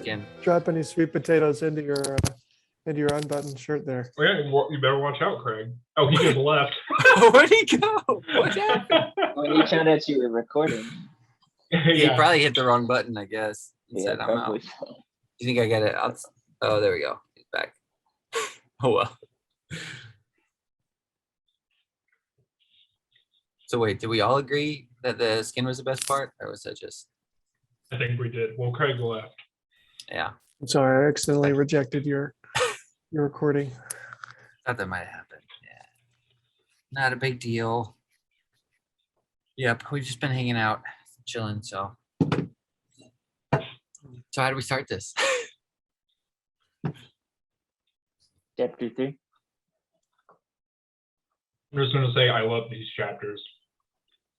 skin. drop any sweet potatoes into your unbuttoned shirt there. Oh, yeah, you better watch out, Craig. Oh, he just left. Where'd he go? What happened? When you found out you were recording. He Yeah. probably hit the wrong button, I guess. He Yeah, said, I'm out. probably Do so. you think I get it? Oh, there we go. He's back. Oh, well. So wait, did we all agree that the skin was the best part? Or was that just, I think we did. Well, Craig left. yeah, I'm sorry, I accidentally rejected your recording. thought that might happen. Yeah. Not a big deal. Yep, we've just been hanging out, chilling, so. So how do we start this? Chapter 3. I'm just gonna say I love these chapters.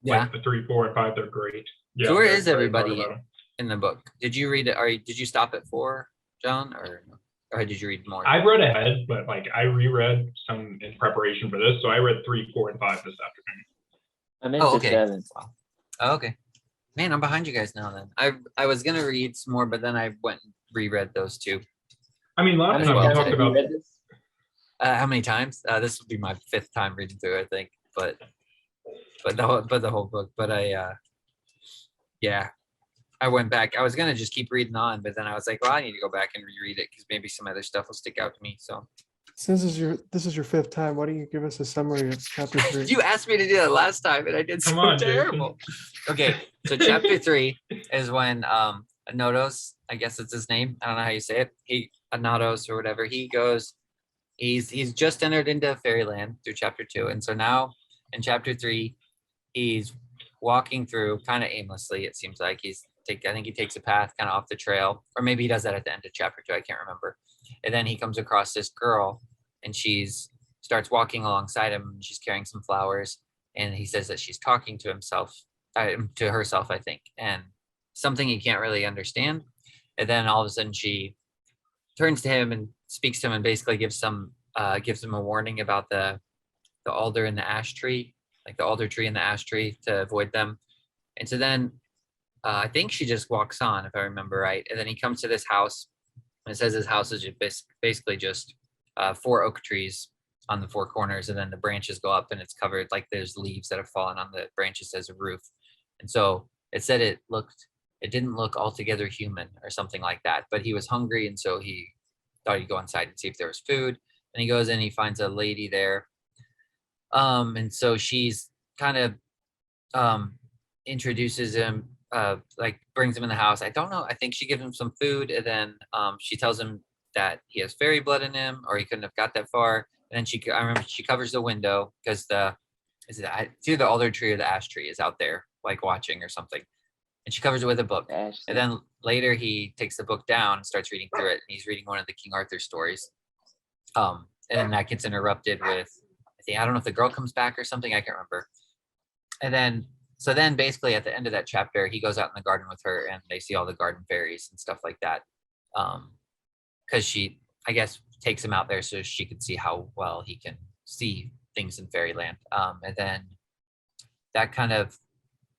Yeah. Like the 3, 4, and 5, they're great. Yeah. So where I'm is very excited everybody? about 'em. In the book. Did you read it? Or did you stop at 4, John? Or did you read more? I read ahead, but like I reread some in preparation for this, so I read 3, 4, and 5 this afternoon. I'm into Oh, okay. 7. Wow. Oh, okay. Man, I'm behind you guys now then. I was gonna read some more, but then I went and reread those 2. I mean, How last many time we well times talked have you about read this? How many times? This would be my 5th time reading through, I think. But the whole book. But yeah. I went back. I was gonna just keep reading on, but then I was like, well, I need to go back and reread it because maybe some other stuff will stick out to me. So Since this is your 5th time, why don't you give us a summary of chapter 3? you asked me to do that last time, and I did Come so on, Jason. terrible. Okay, so chapter 3 is when Anotos, I guess it's his name. I don't know how you say it. Anotos or whatever. He goes. He's just entered into fairyland through chapter 2, and so now in chapter 3, he's walking through kind of aimlessly. It seems like I think he takes a path kind of off the trail, or maybe he does that at the end of chapter 2. I can't remember. And then he comes across this girl, and starts walking alongside him. And she's carrying some flowers, and he says that she's talking to herself, I think, and something he can't really understand. And then all of a sudden, she turns to him and speaks to him, and basically gives him a warning about the alder and the ash tree, like the alder tree and the ash tree, to avoid them. And so then I think she just walks on, if I remember right. And then he comes to this house, and it says his house is basically just 4 oak trees on the 4 corners, and then the branches go up, and it's covered, like there's leaves that have fallen on the branches as a roof. And so it said it didn't look altogether human or something like that, but he was hungry, and so he thought he'd go inside and see if there was food. And he goes in, he finds a lady there. And so she's kind of introduces him, like brings him in the house. I don't know. I think she gives him some food, and then she tells him that he has fairy blood in him, or he couldn't have got that far. And then I remember she covers the window because it's either the alder tree or the ash tree is out there, like watching or something. And she covers it with a book. And then later he takes the book down and starts reading through it. And he's reading one of the King Arthur stories. And then that gets interrupted with, I don't know if the girl comes back or something. I can't remember. And then basically at the end of that chapter, he goes out in the garden with her, and they see all the garden fairies and stuff like that. Because she, I guess, takes him out there so she could see how well he can see things in fairyland. And then that kind of,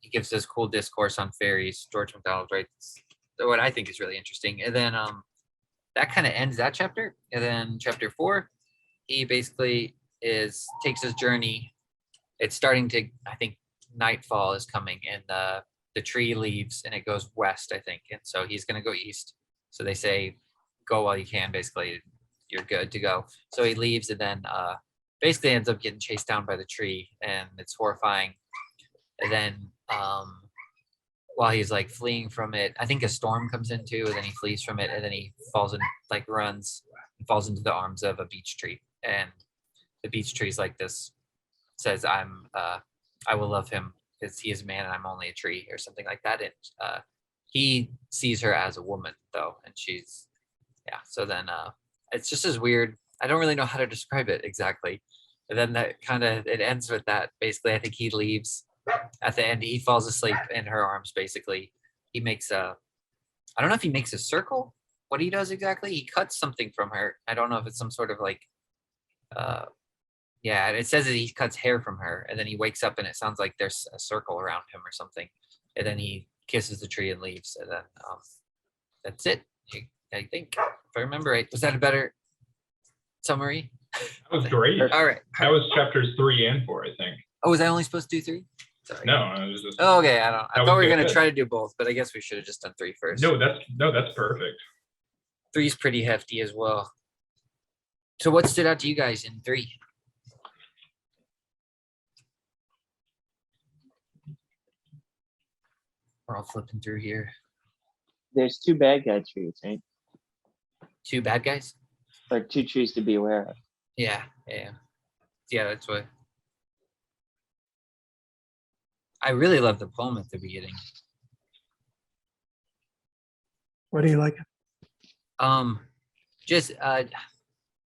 he gives this cool discourse on fairies. George MacDonald writes what I think is really interesting. And then that kind of ends that chapter. And then chapter 4, he basically takes his journey. It's starting to, I think, nightfall is coming, and the tree leaves and it goes west, I think. And so he's going to go east. So they say, go while you can, basically, you're good to go. So he leaves, and then basically ends up getting chased down by the tree, and it's horrifying. And then while he's like fleeing from it, I think a storm comes into, and then he flees from it, and then he runs and falls into the arms of a beech tree. And the beech tree is like this, says, I will love him because he is a man and I'm only a tree, or something like that. And he sees her as a woman though, and she's, yeah. So then it's just as weird. I don't really know how to describe it exactly. And then that it ends with that. Basically, I think he leaves at the end. He falls asleep in her arms. Basically, he makes I don't know if he makes a circle. What he does exactly? He cuts something from her. I don't know if it's some sort of like, yeah. It says that he cuts hair from her, and then he wakes up, and it sounds like there's a circle around him or something. And then he kisses the tree and leaves, and then that's it. I think, if I remember right, was that a better summary? That was great. All right. That was chapters 3 and 4, I think. Oh, was I only supposed to do 3? Sorry. No, it was just, Oh, okay, I don't. I That thought was we were gonna good. try to do both, but I guess we should have just done 3 first. no, that's perfect. 3's pretty hefty as well. So what stood out to you guys in 3? We're all flipping through here. There's 2 bad guy trees, right? 2 bad guys? Or 2 trees to be aware of. Yeah. Yeah, that's what. I really love the poem at the beginning. What do you like? Just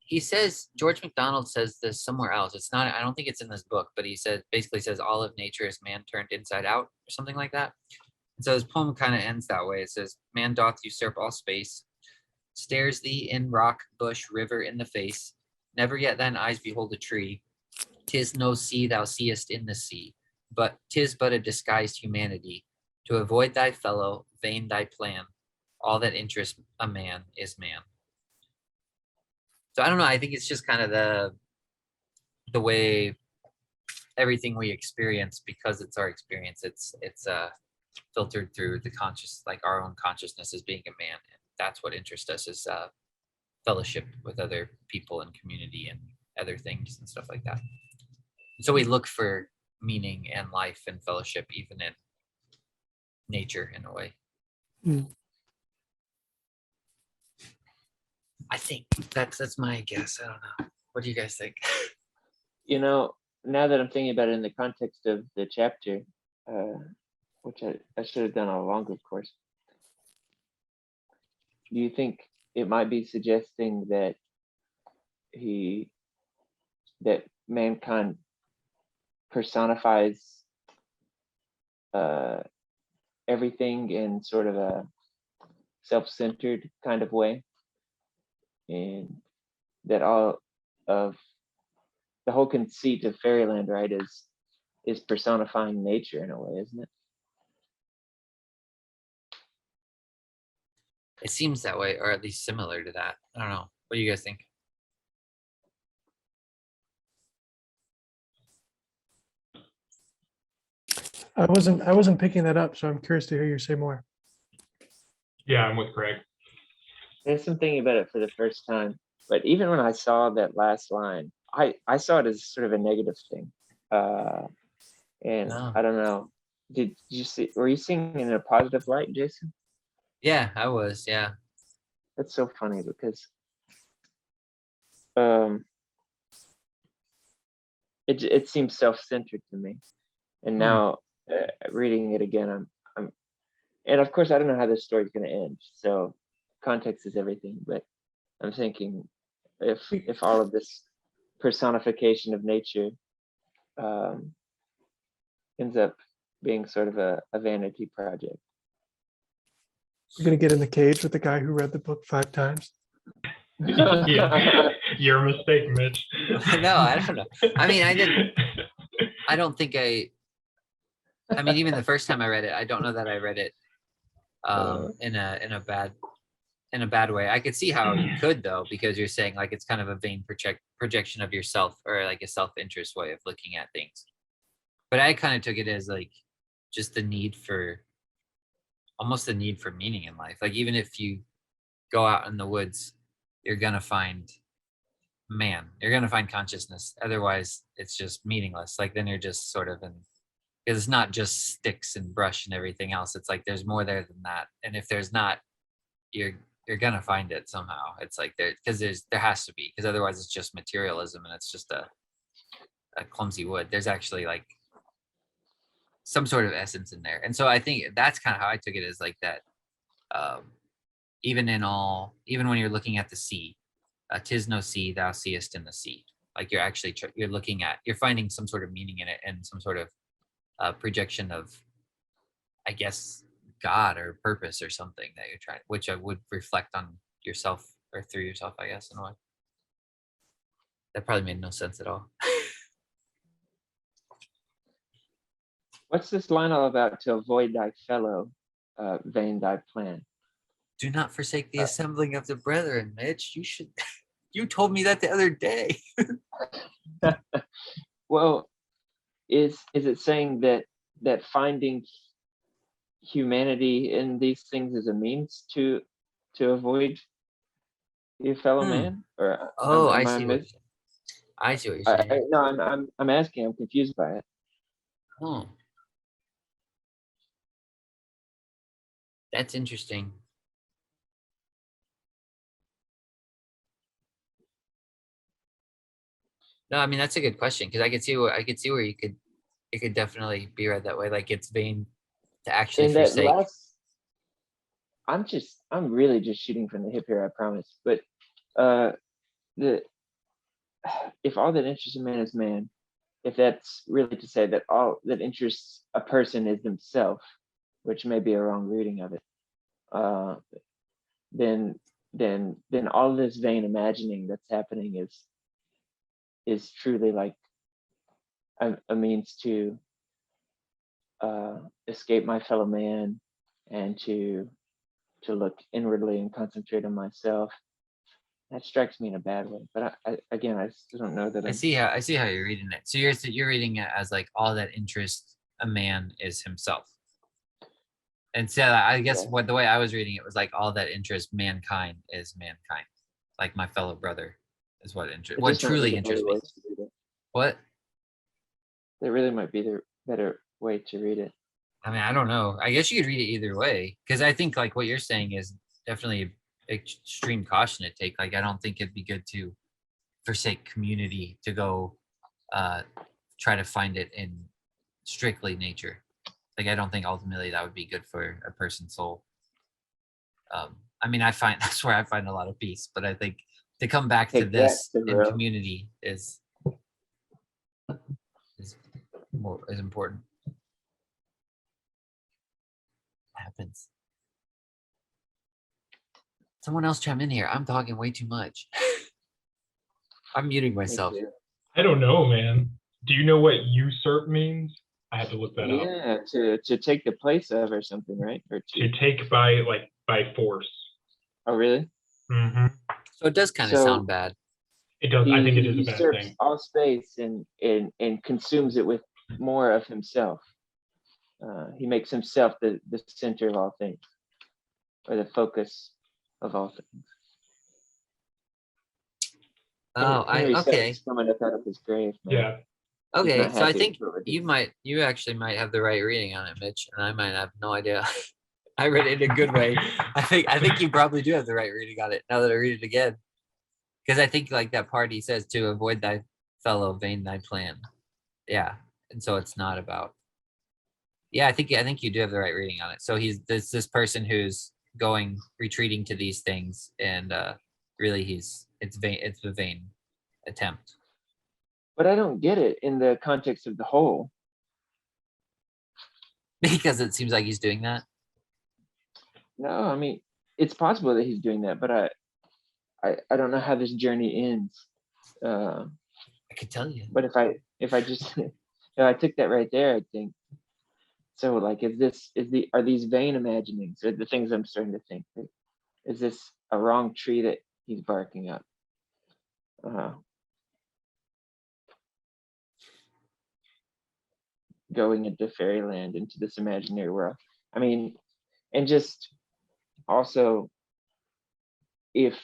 he says, George MacDonald says this somewhere else. It's not, I don't think it's in this book, but he basically says all of nature is man turned inside out or something like that. And so his poem kind of ends that way. It says, man doth usurp all space, stares thee in rock, bush, river in the face. Never yet thine eyes behold a tree. 'Tis no sea thou seest in the sea, but 'tis but a disguised humanity. To avoid thy fellow, vain thy plan. All that interests a man is man. So I don't know. I think it's just kind of the way everything we experience, because it's our experience. It's filtered through the conscious, like our own consciousness as being a man, and that's what interests us is fellowship with other people and community and other things and stuff like that. And so we look for meaning and life and fellowship even in nature in a way. Mm. I think that's my guess. I don't know. What do you guys think? You know, now that I'm thinking about it in the context of the chapter, which I should have done all along, of course. Do you think it might be suggesting that mankind personifies everything in sort of a self-centered kind of way, and that all of the whole conceit of fairyland, right, is personifying nature in a way, isn't it? It seems that way, or at least similar to that. I don't know. What do you guys think? I wasn't picking that up, so I'm curious to hear you say more. Yeah, I'm with Craig. There's some thinking about it for the first time, but even when I saw that last line, I saw it as sort of a negative thing, and No. I don't know. Did you see? Were you seeing it in a positive light, Jason? Yeah, I was. Yeah. That's so funny because it seems self-centered to me, and now reading it again, I'm and of course I don't know how this story's going to end, so context is everything. But I'm thinking if all of this personification of nature ends up being sort of a vanity project. We're gonna get in the cage with the guy who read the book 5 times. Yeah, your mistake, Mitch. No, I don't know. I mean, I don't think I mean, even the first time I read it, I don't know that I read it in a bad way. I could see how you could, though, because you're saying like it's kind of a vain projection of yourself, or like a self-interest way of looking at things. But I kind of took it as like just almost the need for meaning in life. Like even if you go out in the woods, you're gonna find consciousness. Otherwise, it's just meaningless. Like then you're just sort of in, because it's not just sticks and brush and everything else. It's like there's more there than that. And if there's not, you're gonna find it somehow. It's like there has to be, because otherwise it's just materialism and it's just a clumsy wood. There's actually like some sort of essence in there. And so I think that's kind of how I took it, is like that. Even when you're looking at the sea, 'tis no sea thou seest in the sea. Like you're actually you're finding some sort of meaning in it, and some sort of projection of, I guess, God or purpose or something that you're trying, which I would reflect on yourself or through yourself, I guess, in a way. That probably made no sense at all. What's this line all about? To avoid thy fellow, vain thy plan. Do not forsake the Uh, assembling of the brethren, Mitch. You should. You told me that the other day. Well, is it saying that finding humanity in these things is a means to avoid your fellow Hmm. man? Or Oh, I am I see what mis- you're saying. I see what you're saying. no, I'm asking. I'm confused by it. Oh, that's interesting. No, I mean that's a good question because I could see where it could definitely be read that way. Like it's vain to actually In that forsake. last, I'm really just shooting from the hip here, I promise. But uh the if all that interests a man is man, if that's really to say that all that interests a person is themselves, which may be a wrong reading of it, uh, then then all this vain imagining that's happening is truly like a means to escape my fellow man and to look inwardly and concentrate on myself. That strikes me in a bad way. But again, I still don't know that I I'm. see how you're reading it. So you're reading it as like all that interests a man is himself. And so I guess Yeah. what the way I was reading it was like all that interests mankind is mankind. Like my fellow brother is It what just might be truly the better interests way me. to read it. What? That really might be the better way to read it. I mean, I don't know. I guess you could read it either way. Because I think like what you're saying is definitely extreme caution to take. Like I don't think it'd be good to forsake community to go uh try to find it in strictly nature. Like I don't think ultimately that would be good for a person's soul. I mean, I find that's where I find a lot of peace. But I think to come back to Take that, this in Thoreau. community is more is important. Happens. Someone else chime in here. I'm talking way too much. I'm muting Me myself. too. I don't know, man. Do you know what usurp means? I had to look that up. Yeah, to take the place of or something, right? Or To take by force. oh really? Hmm. So it does kind of So sound bad. It does. I he think it is a bad usurps thing. all space and consumes it with more of himself. He makes himself the center of all things, or the focus of all things. Oh, Henry VII okay. is coming up out of his grave, man. Yeah. He's Okay, not so I happy think with what we're you doing. actually might have the right reading on it, Mitch, and I might have no idea. I read it in a good way. I think you probably do have the right reading on it now that I read it again. Because I think like that part he says to avoid thy fellow vain thy plan. Yeah. And so it's not about yeah, I think you do have the right reading on it. So he's this person who's going retreating to these things and really it's a vain attempt. But I don't get it in the context of the whole. Because it seems like he's doing that. No, I mean it's possible that he's doing that, but I don't know how this journey ends. I could tell you. But if I just if I took that right there, I think so. Like, are these vain imaginings or the things I'm starting to think? Right? Is this a wrong tree that he's barking up? Going into fairyland, into this imaginary world. I mean, and just also, if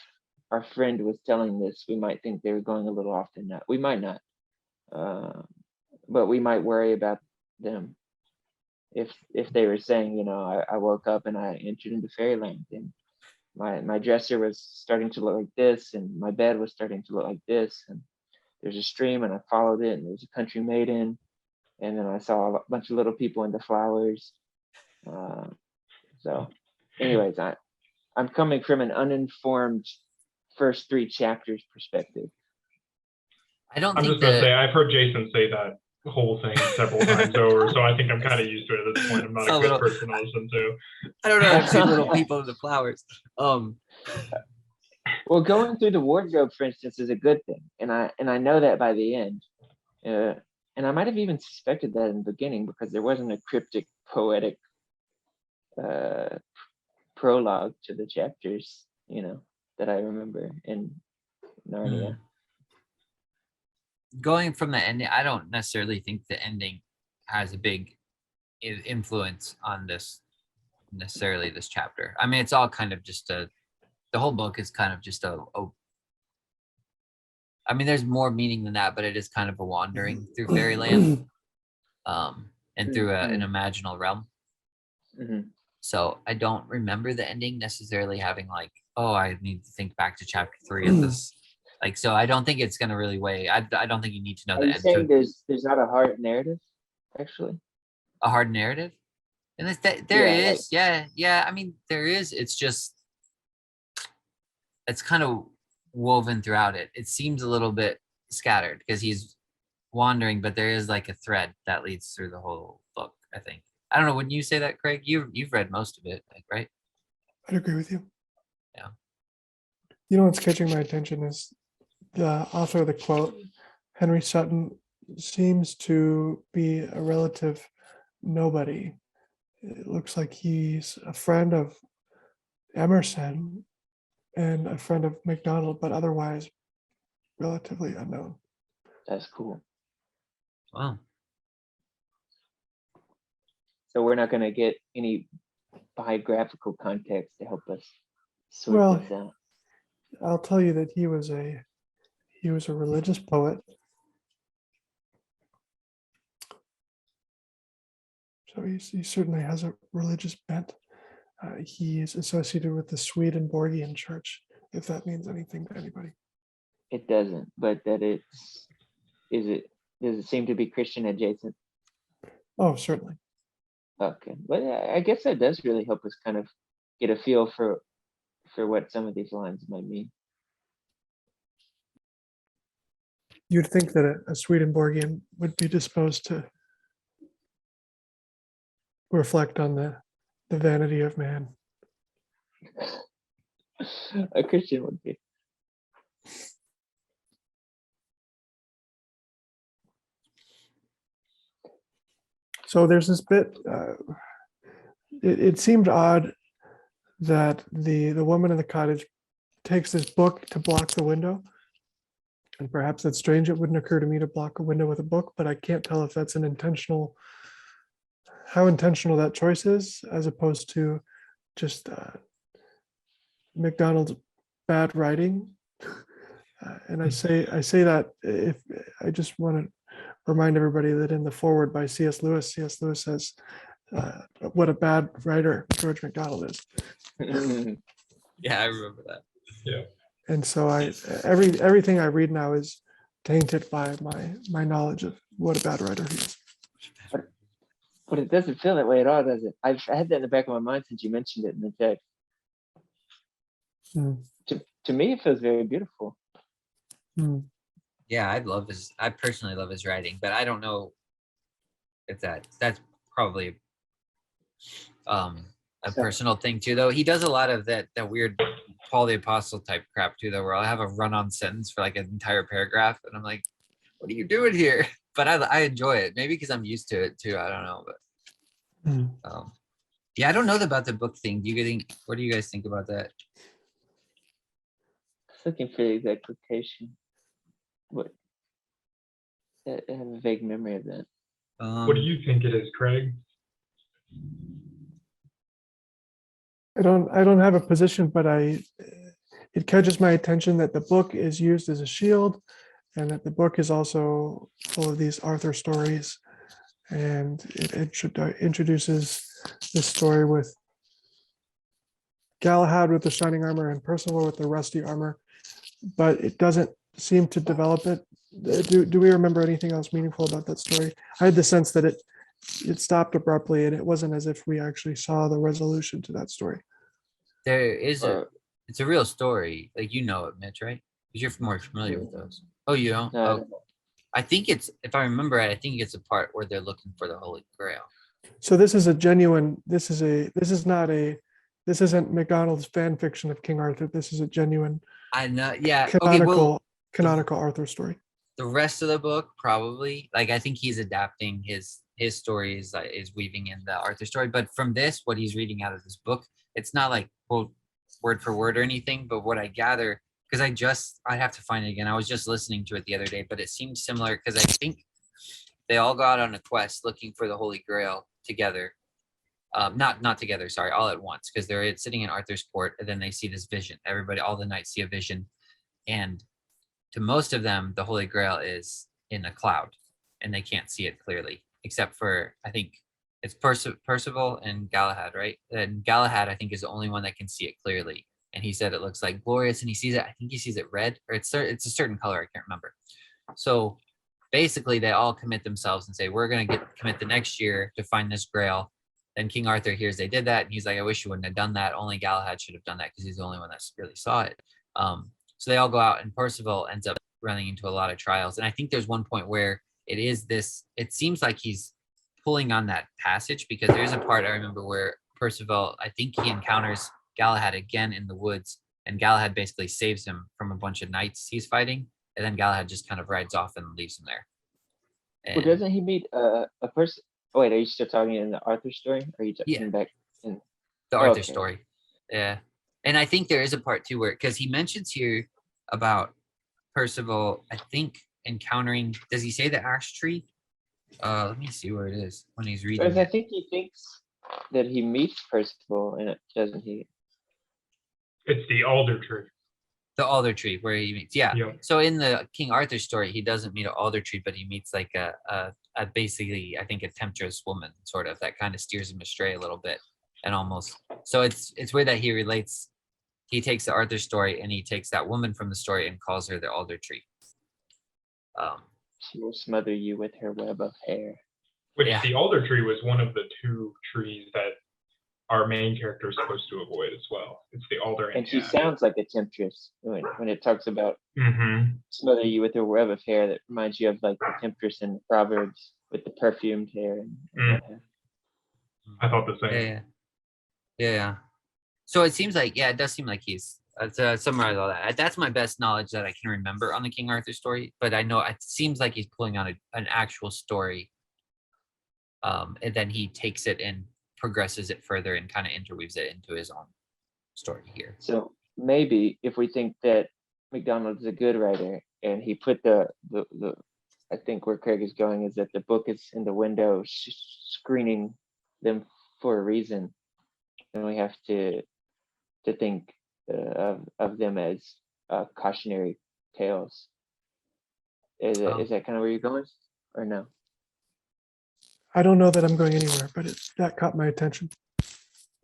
our friend was telling this, we might think they were going a little off the nut. We might not, but we might worry about them if they were saying, I woke up and I entered into fairyland, and my dresser was starting to look like this, and my bed was starting to look like this, and there's a stream, and I followed it, and there's a country maiden, and then I saw a bunch of little people into flowers. So, anyways, I'm coming from an uninformed first three chapters perspective. I don't I'm think just gonna say that I've heard Jason say that whole thing several times over, so I think I'm kind of used to it at this point. I'm not So a good little- person to listen to. I don't know. I've seen little people in the flowers. Well, going through the wardrobe, for instance, is a good thing, and I know that by the end. And I might have even suspected that in the beginning because there wasn't a cryptic, poetic prologue to the chapters, that I remember in Narnia. Going from the ending, I don't necessarily think the ending has a big influence on this chapter. I mean, it's all kind of just the whole book is kind of just I mean, there's more meaning than that, but it is kind of a wandering through fairyland, and through an imaginal realm. Mhm. So I don't remember the ending necessarily having like, oh, I need to think back to chapter 3 of this. Like, so I don't think it's gonna really weigh. I don't think you need to know Are the you end saying to there's not a hard narrative, actually? a hard narrative. And there Yeah, is, yeah. I mean, there is. It's just it's kind of woven throughout it. It seems a little bit scattered because he's wandering, but there is like a thread that leads through the whole book, I think. I don't know. Wouldn't you say that, Craig? You've read most of it, like, right? I'd agree with you. Yeah. You know what's catching my attention is the author of the quote, Henry Sutton, seems to be a relative nobody. It looks like he's a friend of Emerson and a friend of MacDonald, but otherwise relatively unknown. That's cool. Wow. So we're not going to get any biographical context to help us sort Well, this out. I'll tell you that he was a religious poet. So he certainly has a religious bent. He is associated with the Swedenborgian Church, if that means anything to anybody. It doesn't, but does it seem to be Christian adjacent? Oh, certainly. Okay, but I guess that does really help us kind of get a feel for what some of these lines might mean. You'd think that a Swedenborgian would be disposed to reflect on the vanity of man. A Christian would be. So there's this bit, it seemed odd that the woman in the cottage takes this book to block the window. And perhaps that's strange. It wouldn't occur to me to block a window with a book, but I can't tell if that's how intentional that choice is, as opposed to just MacDonald's bad writing. And I say that if I just want to remind everybody that in the foreword by C.S. Lewis says, what a bad writer George MacDonald is. Yeah, I remember that. Yeah. And so everything I read now is tainted by my knowledge of what a bad writer he is. But it doesn't feel that way at all, does it? I've had that in the back of my mind since you mentioned it in the text. To me, it feels very beautiful. Yeah, I personally love his writing, but I don't know if that's probably a personal thing too, though. He does a lot of that weird Paul the Apostle type crap too, though, where I'll have a run-on sentence for like an entire paragraph, and I'm like, what are you doing here? But I enjoy it, maybe because I'm used to it too. I don't know, but yeah, I don't know about the book thing. What do you guys think about that? Looking for the exact quotation. What? I have a vague memory of that. What do you think it is, Craig? I don't have a position, but it catches my attention that the book is used as a shield, and that the book is also full of these Arthur stories, and it introduces this story with Galahad with the shining armor and Percival with the rusty armor, but it doesn't seem to develop it. Do we remember anything else meaningful about that story? I had the sense that it stopped abruptly, and it wasn't as if we actually saw the resolution to that story. There is it's a real story, like, you know it, Mitch, right? Because you're more familiar with those. Oh, you don't? No, I think if I remember right, I think it's a part where they're looking for the Holy Grail. So this isn't MacDonald's fan fiction of King Arthur. This is a genuine I know, yeah. canonical Arthur story. The rest of the book, probably, like, I think he's adapting his stories, is weaving in the Arthur story. But from this, what he's reading out of this book it's not like quote word for word or anything, but what I gather, because I have to find it again. I was just listening to it the other day, but it seems similar because I think they all go out on a quest looking for the Holy Grail together. Not together, sorry, all at once, because they're sitting in Arthur's court, and then they see this vision. Everybody, all the knights see a vision, and to most of them, the Holy Grail is in a cloud, and they can't see it clearly, except for I think it's Percival and Galahad, right? And Galahad, I think, is the only one that can see it clearly. And he said it looks like glorious, and he sees it. I think he sees it red, or it's a certain color. I can't remember. So basically, they all commit themselves and say, "We're going to commit the next year to find this Grail." Then King Arthur hears they did that, and he's like, "I wish you wouldn't have done that. Only Galahad should have done that because he's the only one that really saw it." So they all go out, and Percival ends up running into a lot of trials. And I think there's one point where it is this. It seems like he's pulling on that passage, because there's a part I remember where Percival, I think he encounters Galahad again in the woods, and Galahad basically saves him from a bunch of knights he's fighting, and then Galahad just kind of rides off and leaves him there. Well, And doesn't he meet a person? Oh, wait, are you still talking in the Arthur story? Or are you Yeah. talking back in? the Arthur Okay. story. Yeah. And I think there is a part too where, because he mentions here about Percival, I think encountering, does he say the ash tree? Let me see where it is when he's reading Because I it. think he thinks that he meets Percival, and it doesn't he? It's the alder tree. The alder tree where he meets. Yeah. Yep. So in the King Arthur story, he doesn't meet an alder tree, but he meets like a basically, I think, a temptress woman, sort of, that kind of steers him astray a little bit, and almost. So it's weird that he relates. He takes the Arthur story and he takes that woman from the story and calls her the alder tree. She will smother you with her web of hair. Which Yeah. the alder tree was one of the two trees that our main character is supposed to avoid as well. It's the alder And the she ash. sounds like a temptress when it talks about Mhm. smother you with her web of hair. That reminds you of like the temptress in Proverbs with the perfumed hair and what have you. I thought the same. Yeah. So it seems like, it does seem like he's summarize all that. That's my best knowledge that I can remember on the King Arthur story, but I know it seems like he's pulling on an actual story. And then he takes it and progresses it further and kind of interweaves it into his own story here. So maybe if we think that MacDonald is a good writer and he put the I think where Craig is going is that the book is in the window screening them for a reason, and we have to think of them as cautionary tales. Is that kind of where you're going, or no? I don't know that I'm going anywhere, but that caught my attention.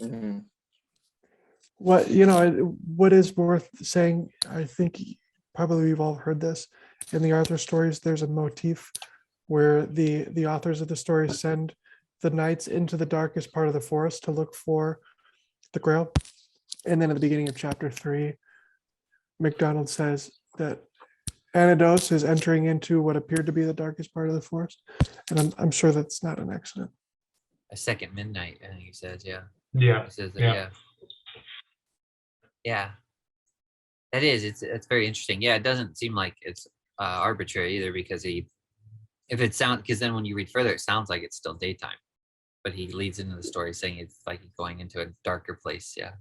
Mhm. What is worth saying, I think probably we've all heard this in the Arthur stories. There's a motif where the authors of the story send the knights into the darkest part of the forest to look for the Grail. And then at the beginning of chapter 3, MacDonald says that Anados is entering into what appeared to be the darkest part of the forest. And I'm sure that's not an accident. A second midnight, I think he says, yeah. Yeah. He says that, Yeah. Yeah. That is, it's very interesting. Yeah, it doesn't seem like it's arbitrary either, because because then when you read further, it sounds like it's still daytime, but he leads into the story saying it's like going into a darker place. Yeah.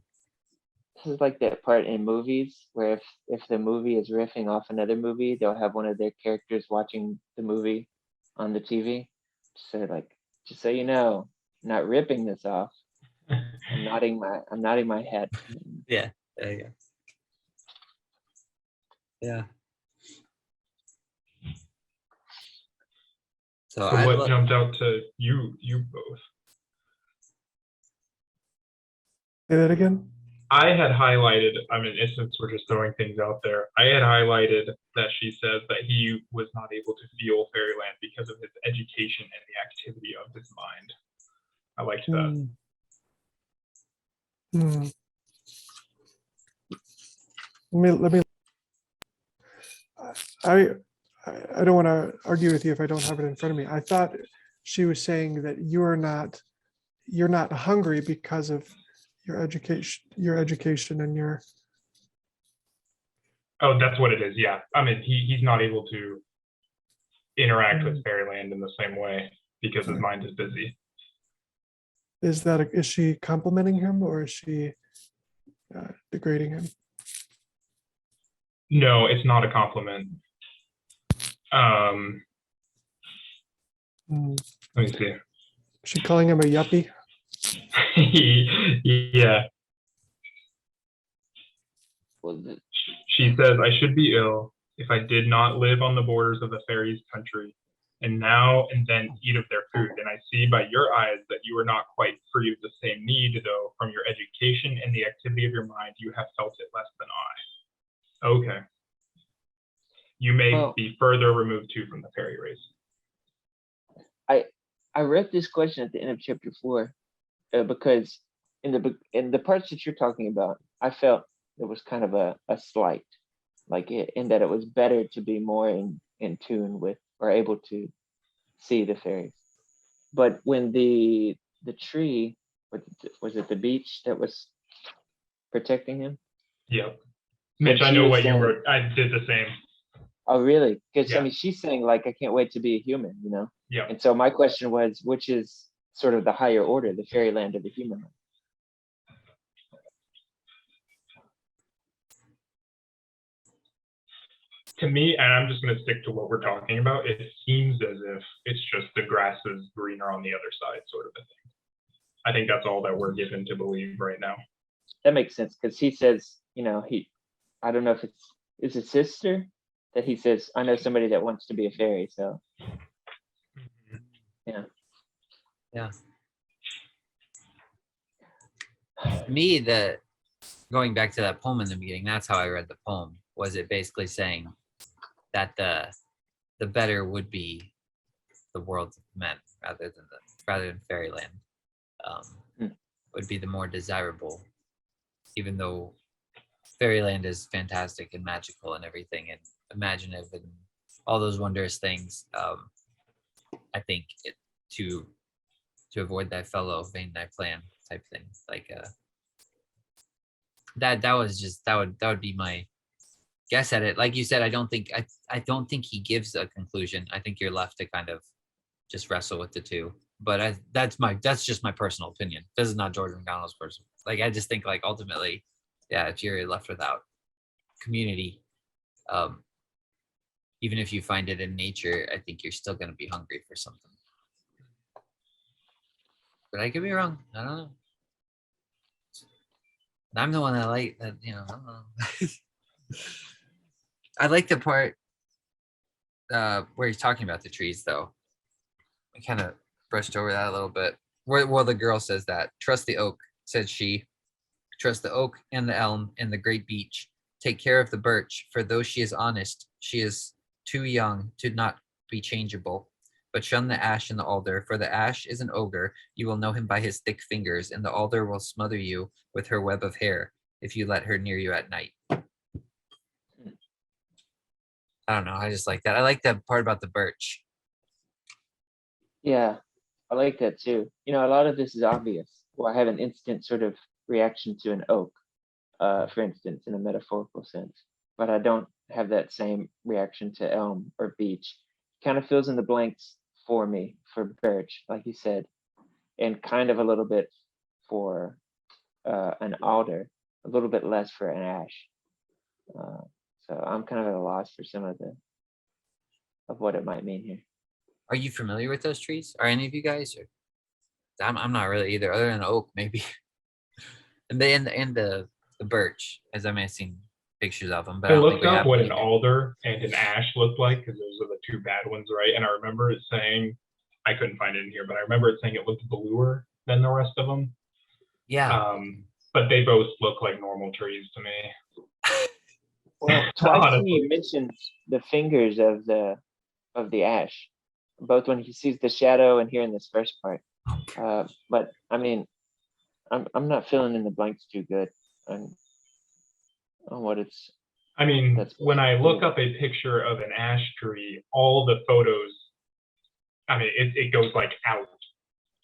This is like that part in movies where if the movie is riffing off another movie, they'll have one of their characters watching the movie on the TV. So like, just so you know, I'm not ripping this off. I'm nodding my head. Yeah. There you go. Yeah. So So what jumped out to you both? Say that again. I had highlighted, since we're just throwing things out there, I had highlighted that she says that he was not able to feel fairyland because of his education and the activity of his mind. I liked that. Let me. I don't want to argue with you if I don't have it in front of me. I thought she was saying that you're not hungry because of your education and your. Oh, that's what it is. Yeah. He's not able to interact with fairyland in the same way because his mind is busy. is she complimenting him or is she degrading him? No, it's not a compliment. Hmm. Let me see. Is she calling him a yuppie? Yeah, Well, she says, I should be ill if I did not live on the borders of the fairies' country, and now and then eat of their food. And I see by your eyes that you are not quite free of the same need, though from your education and the activity of your mind, you have felt it less than I. Okay. You may Well- be further removed too from the fairy race. I read this question at the end of chapter 4 because in the parts that you're talking about, I felt it was kind of a slight, like in that it was better to be more in tune with or able to see the fairies. But when the tree, was it the beech that was protecting him? Yep. Mitch, I she know was what you saying- wrote. I did the same. Oh, really? Because Yeah. I mean, she's saying like, I can't wait to be a human, you know? Yeah. And so my question was, which is sort of the higher order, the fairyland or the human land? To me, and I'm just going to stick to what we're talking about, it seems as if it's just the grass is greener on the other side, sort of a thing. I think that's all that we're given to believe right now. That makes sense because he says, you know, I don't know if it's his sister that he says, I know somebody that wants to be a fairy. So yeah. Yeah. Me, going back to that poem in the beginning, that's how I read the poem. Was it basically saying that the better would be the world of men rather than fairyland, would be the more desirable, even though fairyland is fantastic and magical and everything and imaginative and all those wondrous things. I think to avoid thy fellow vain thy plan type thing, like that would be my guess at it. Like you said, I don't think he gives a conclusion. I think you're left to kind of just wrestle with the two. But that's just my personal opinion. This is not George MacDonald's personal. Like I just think like ultimately, yeah, if you're left without community, even if you find it in nature, I think you're still going to be hungry for something. But I could be wrong. I don't know. I'm the one that like that, you know. I don't know. I like the part where he's talking about the trees, though. I kind of brushed over that a little bit. Well, the girl says that. Trust the oak, said she. Trust the oak and the elm and the great beech. Take care of the birch, for though she is honest, she is too young to not be changeable. But shun the ash and the alder, for the ash is an ogre. You will know him by his thick fingers, and the alder will smother you with her web of hair if you let her near you at night. I don't know. I just like that. I like that part about the birch. Yeah, I like that too. You know, a lot of this is obvious. Well, I have an instant sort of reaction to an oak, for instance, in a metaphorical sense, but I don't have that same reaction to elm or beech. Kind of fills in the blanks for me for birch, like you said, and kind of a little bit for an alder, a little bit less for an ash. So I'm kind of at a loss for some of what it might mean here. Are you familiar with those trees? Are any of you guys? Or, I'm not really either, other than oak maybe. and the birch, as I may have seen pictures of them, but I don't think looked we up have what them an either. alder and an ash looked like because those are the two bad ones, right? And I remember it saying, I couldn't find it in here, but I remember it saying it looked bluer than the rest of them. Yeah. But they both look like normal trees to me. Well, twice Honestly. he mentions the fingers of the ash, both when he sees the shadow and here in this first part. But I mean, I'm not filling in the blanks too good on what it's. I mean, That's when I possible. look up a picture of an ash tree, all the photos, I mean, it goes like out.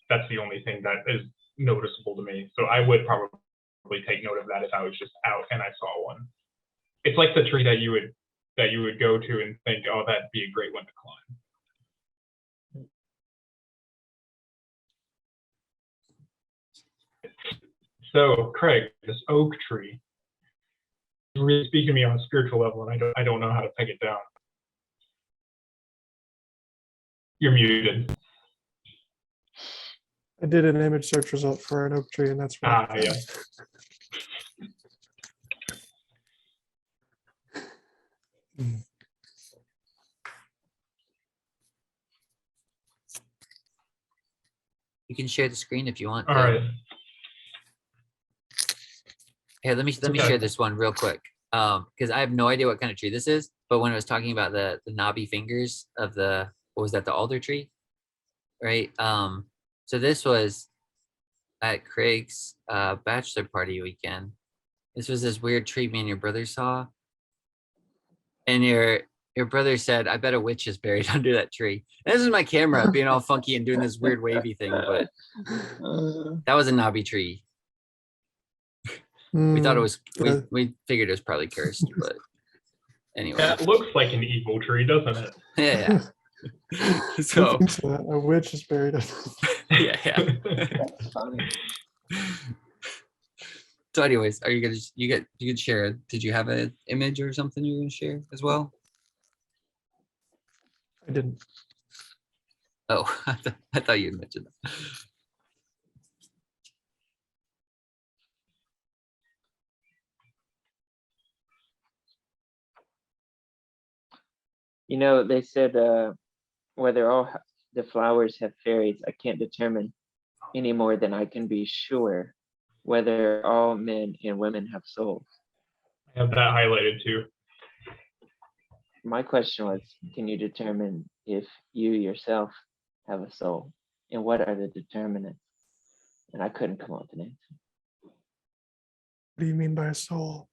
That's the only thing that is noticeable to me. So I would probably take note of that if I was just out and I saw one. It's like the tree that you would go to and think, oh, that'd be a great one to climb. So, Craig, this oak tree is really speaking to me on a spiritual level, and I don't know how to peg it down. You're muted. I did an image search result for an oak tree, and that's what I found. Yeah. You can share the screen if you want. All to. right. Here, let me Okay. share this one real quick. Because I have no idea what kind of tree this is, but when I was talking about the knobby fingers of the, what was that, the alder tree? Right. So this was at Craig's bachelor party weekend. This was this weird tree me and your brother saw. And your brother said, I bet a witch is buried under that tree. And this is my camera being all funky and doing this weird wavy thing, but that was a knobby tree. We thought it was, we figured it was probably cursed, but anyway. That looks like an evil tree, doesn't it? Yeah. So, a witch is buried. yeah. That's funny. So anyways, are you gonna, you could share, did you have an image or something you were gonna share as well? I didn't. Oh, I thought you had mentioned that. You know, they said whether all the flowers have fairies, I can't determine any more than I can be sure whether all men and women have souls. I have that highlighted too. My question was, can you determine if you yourself have a soul? And what are the determinants? And I couldn't come up with an answer. What do you mean by a soul?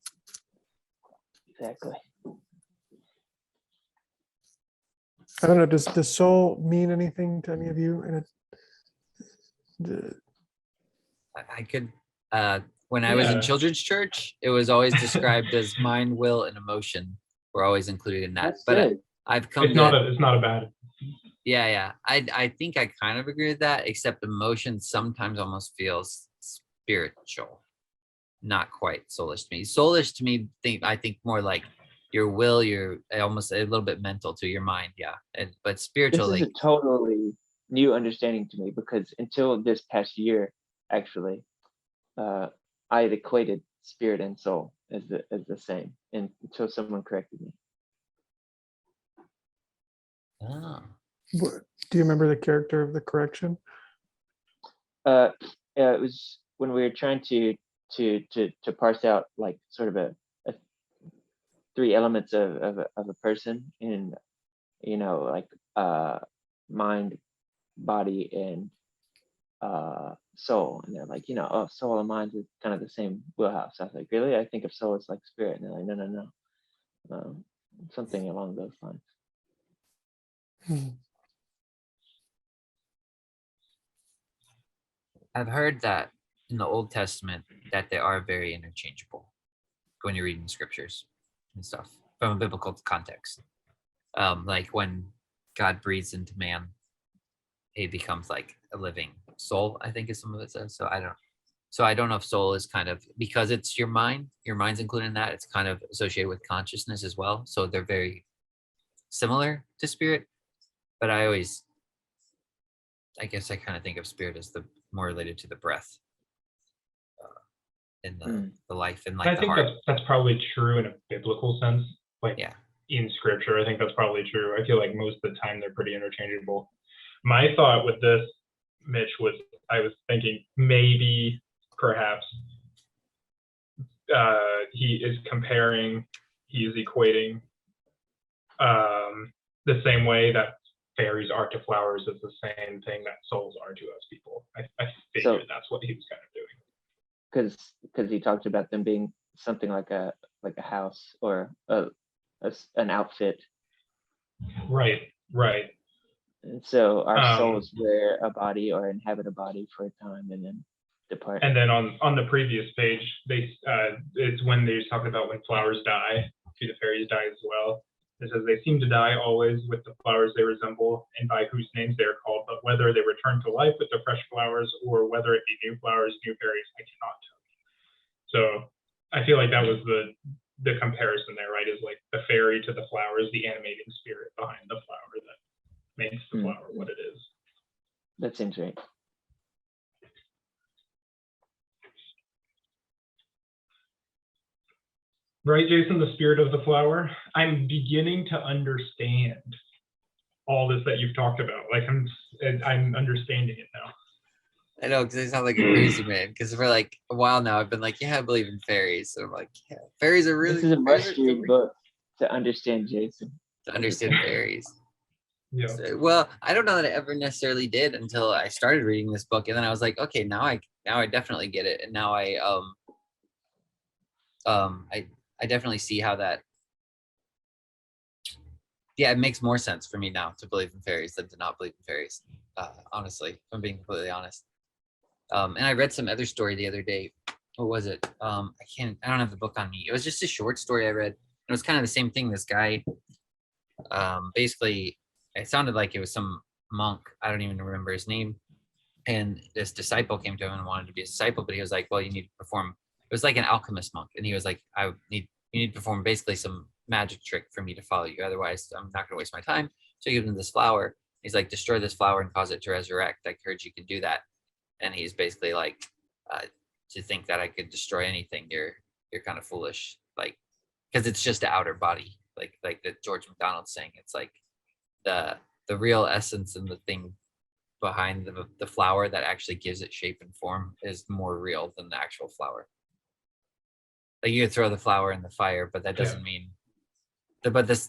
Exactly. I don't know. Does soul mean anything to any of you? And I could, when I was in Yeah. children's church, it was always described as mind, will, and emotion were always included in that. That's But good. I've come It's to, not a bad. yeah. I think I kind of agree with that, except emotion sometimes almost feels spiritual, not quite soulish to me. Soulish to me, I think more like your will, your almost a little bit mental to your mind, yeah. But This spiritual, is like, a totally new understanding to me because until this past year, actually, I had equated spirit and soul as the same, and until someone corrected me. oh, do you remember the character of the correction? It was when we were trying to parse out like sort of a three elements of a person, and you know, like mind, body, and soul. And they're like, you know, oh, soul and mind is kind of the same wheelhouse. I was like, really? I think of soul as like spirit. And they're like, no, something along those lines. I've heard that in the Old Testament that they are very interchangeable when you're reading scriptures and stuff from a biblical context. Like when God breathes into man, he becomes like a living soul, I think is some of it says. So I don't know if soul is kind of, because it's your mind's included in that, it's kind of associated with consciousness as well. So they're very similar to spirit, but I guess I kind of think of spirit as the more related to the breath and the life and like I the think heart. that's probably true in a biblical sense. Like Yeah. in scripture, I think that's probably true. I feel like most of the time they're pretty interchangeable. My thought with this, Mitch, was I was thinking maybe perhaps he is equating the same way that fairies are to flowers is the same thing that souls are to us people. I figured that's what he was kind of doing. Because he talked about them being something like a house or an outfit. Right. And so our souls wear a body or inhabit a body for a time and then depart. And then on the previous page, it's when they talk about when flowers die, do the fairies die as well. It says they seem to die always with the flowers they resemble and by whose names they are called, but whether they return to life with the fresh flowers or whether it be new flowers, new fairies, I cannot tell you. So I feel like that was the comparison there, right? Is like the fairy to the flower is the animating spirit behind the flower that makes the flower what it is. That seems right. Right, Jason, the spirit of the flower. I'm beginning to understand all this that you've talked about. Like I'm understanding it now. I know, because I sound like a crazy man. Because for like a while now, I've been like, yeah, I believe in fairies. So I'm like, yeah, fairies are really. This is a fairies are must-read so book to understand Jason. to understand fairies. Yeah. So, well, I don't know that I ever necessarily did until I started reading this book, and then I was like, okay, now I definitely get it, and now I definitely see how that. Yeah, it makes more sense for me now to believe in fairies than to not believe in fairies. Honestly, if I'm being completely honest. And I read some other story the other day. What was it? I don't have the book on me. It was just a short story I read. It was kind of the same thing. This guy, basically, it sounded like it was some monk. I don't even remember his name. And this disciple came to him and wanted to be a disciple, but he was like, well, you need to perform. It was like an alchemist monk. And he was like, you need to perform basically some magic trick for me to follow you. Otherwise, I'm not going to waste my time. So he gives him this flower. He's like, destroy this flower and cause it to resurrect. I heard you can do that. And he's basically like, to think that I could destroy anything, you're kind of foolish. Like, because it's just the outer body, like the George MacDonald saying, it's like the real essence and the thing behind the flower that actually gives it shape and form is more real than the actual flower. Like you could throw the flower in the fire, but that doesn't mean but there's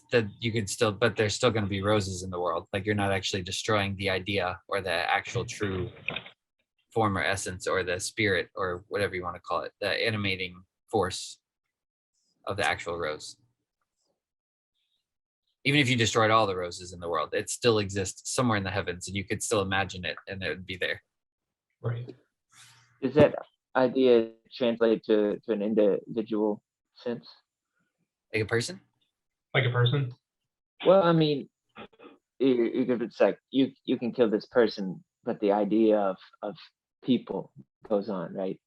still going to be roses in the world. Like you're not actually destroying the idea or the actual true form or essence or the spirit or whatever you want to call it, the animating force of the actual rose. Even if you destroyed all the roses in the world, it still exists somewhere in the heavens and you could still imagine it and it would be there. Right. Does that idea translate to an individual sense? Like a person? Like a person? Well, I mean, it's like you can kill this person, but the idea of people goes on, right?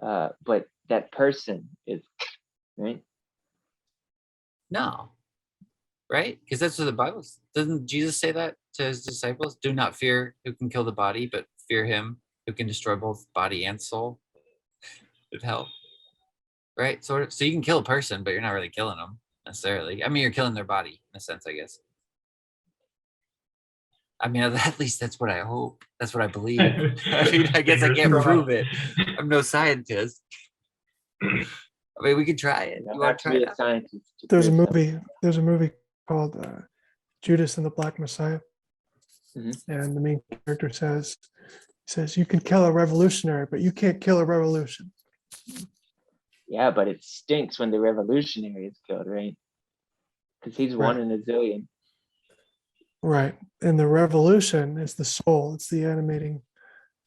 But that person is right. No. Right? Because that's what the Bible says. Doesn't Jesus say that to his disciples? Do not fear who can kill the body, but fear him who can destroy both body and soul of hell. Right? So you can kill a person, but you're not really killing them necessarily. I mean, you're killing their body in a sense, I guess. I mean, at least that's what I hope. That's what I believe. I mean, I guess I can't prove it. I'm no scientist. I mean, we could try it. You want to try be it? a scientist. There's a movie called Judas and the Black Messiah. And the main character says, you can kill a revolutionary, but you can't kill a revolution. Yeah, but it stinks when the revolutionary is killed, right? Because he's one in a zillion. Right. And the revolution is the soul. It's the animating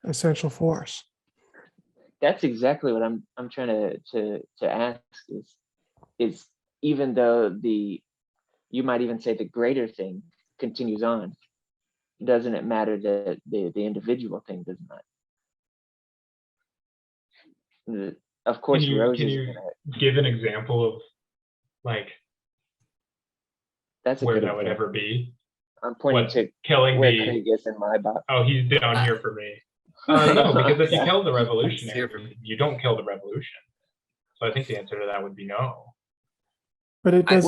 essential force. That's exactly what I'm trying to ask is even though you might even say the greater thing continues on, doesn't it matter that the individual thing does not? Of course, can you give an example of like that's where that would ever be? I'm pointing to killing where Craig is in my box. Oh, he's down here for me. No, because if you kill the revolutionary, for me. you don't kill the revolution. So I think the answer to that would be no. But it does.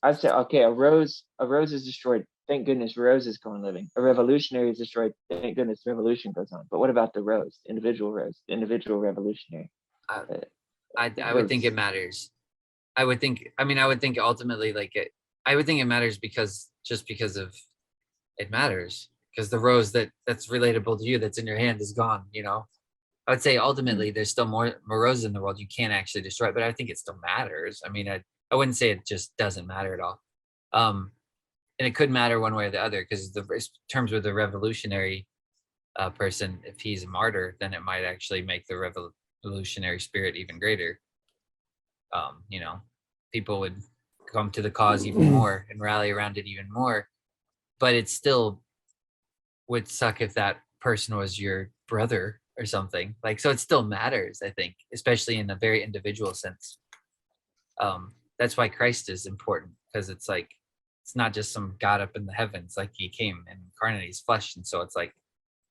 I'd say okay, a rose is destroyed. Thank goodness roses go on living. A revolutionary is destroyed. Thank goodness revolution goes on. But what about the rose, individual revolutionary? I would think it matters. I would think ultimately I would think it matters because it matters. Because the rose that's relatable to you that's in your hand is gone, you know. I would say ultimately there's still more roses in the world you can't actually destroy, but I think it still matters. I mean, I wouldn't say it just doesn't matter at all. And it could matter one way or the other because the terms with the revolutionary person, if he's a martyr, then it might actually make the revolutionary spirit even greater. You know, people would come to the cause even more and rally around it even more, but it still would suck if that person was your brother or something. Like, so it still matters, I think, especially in a very individual sense. That's why Christ is important, because it's like, it's not just some God up in the heavens, like he came and incarnated his flesh. And so it's like,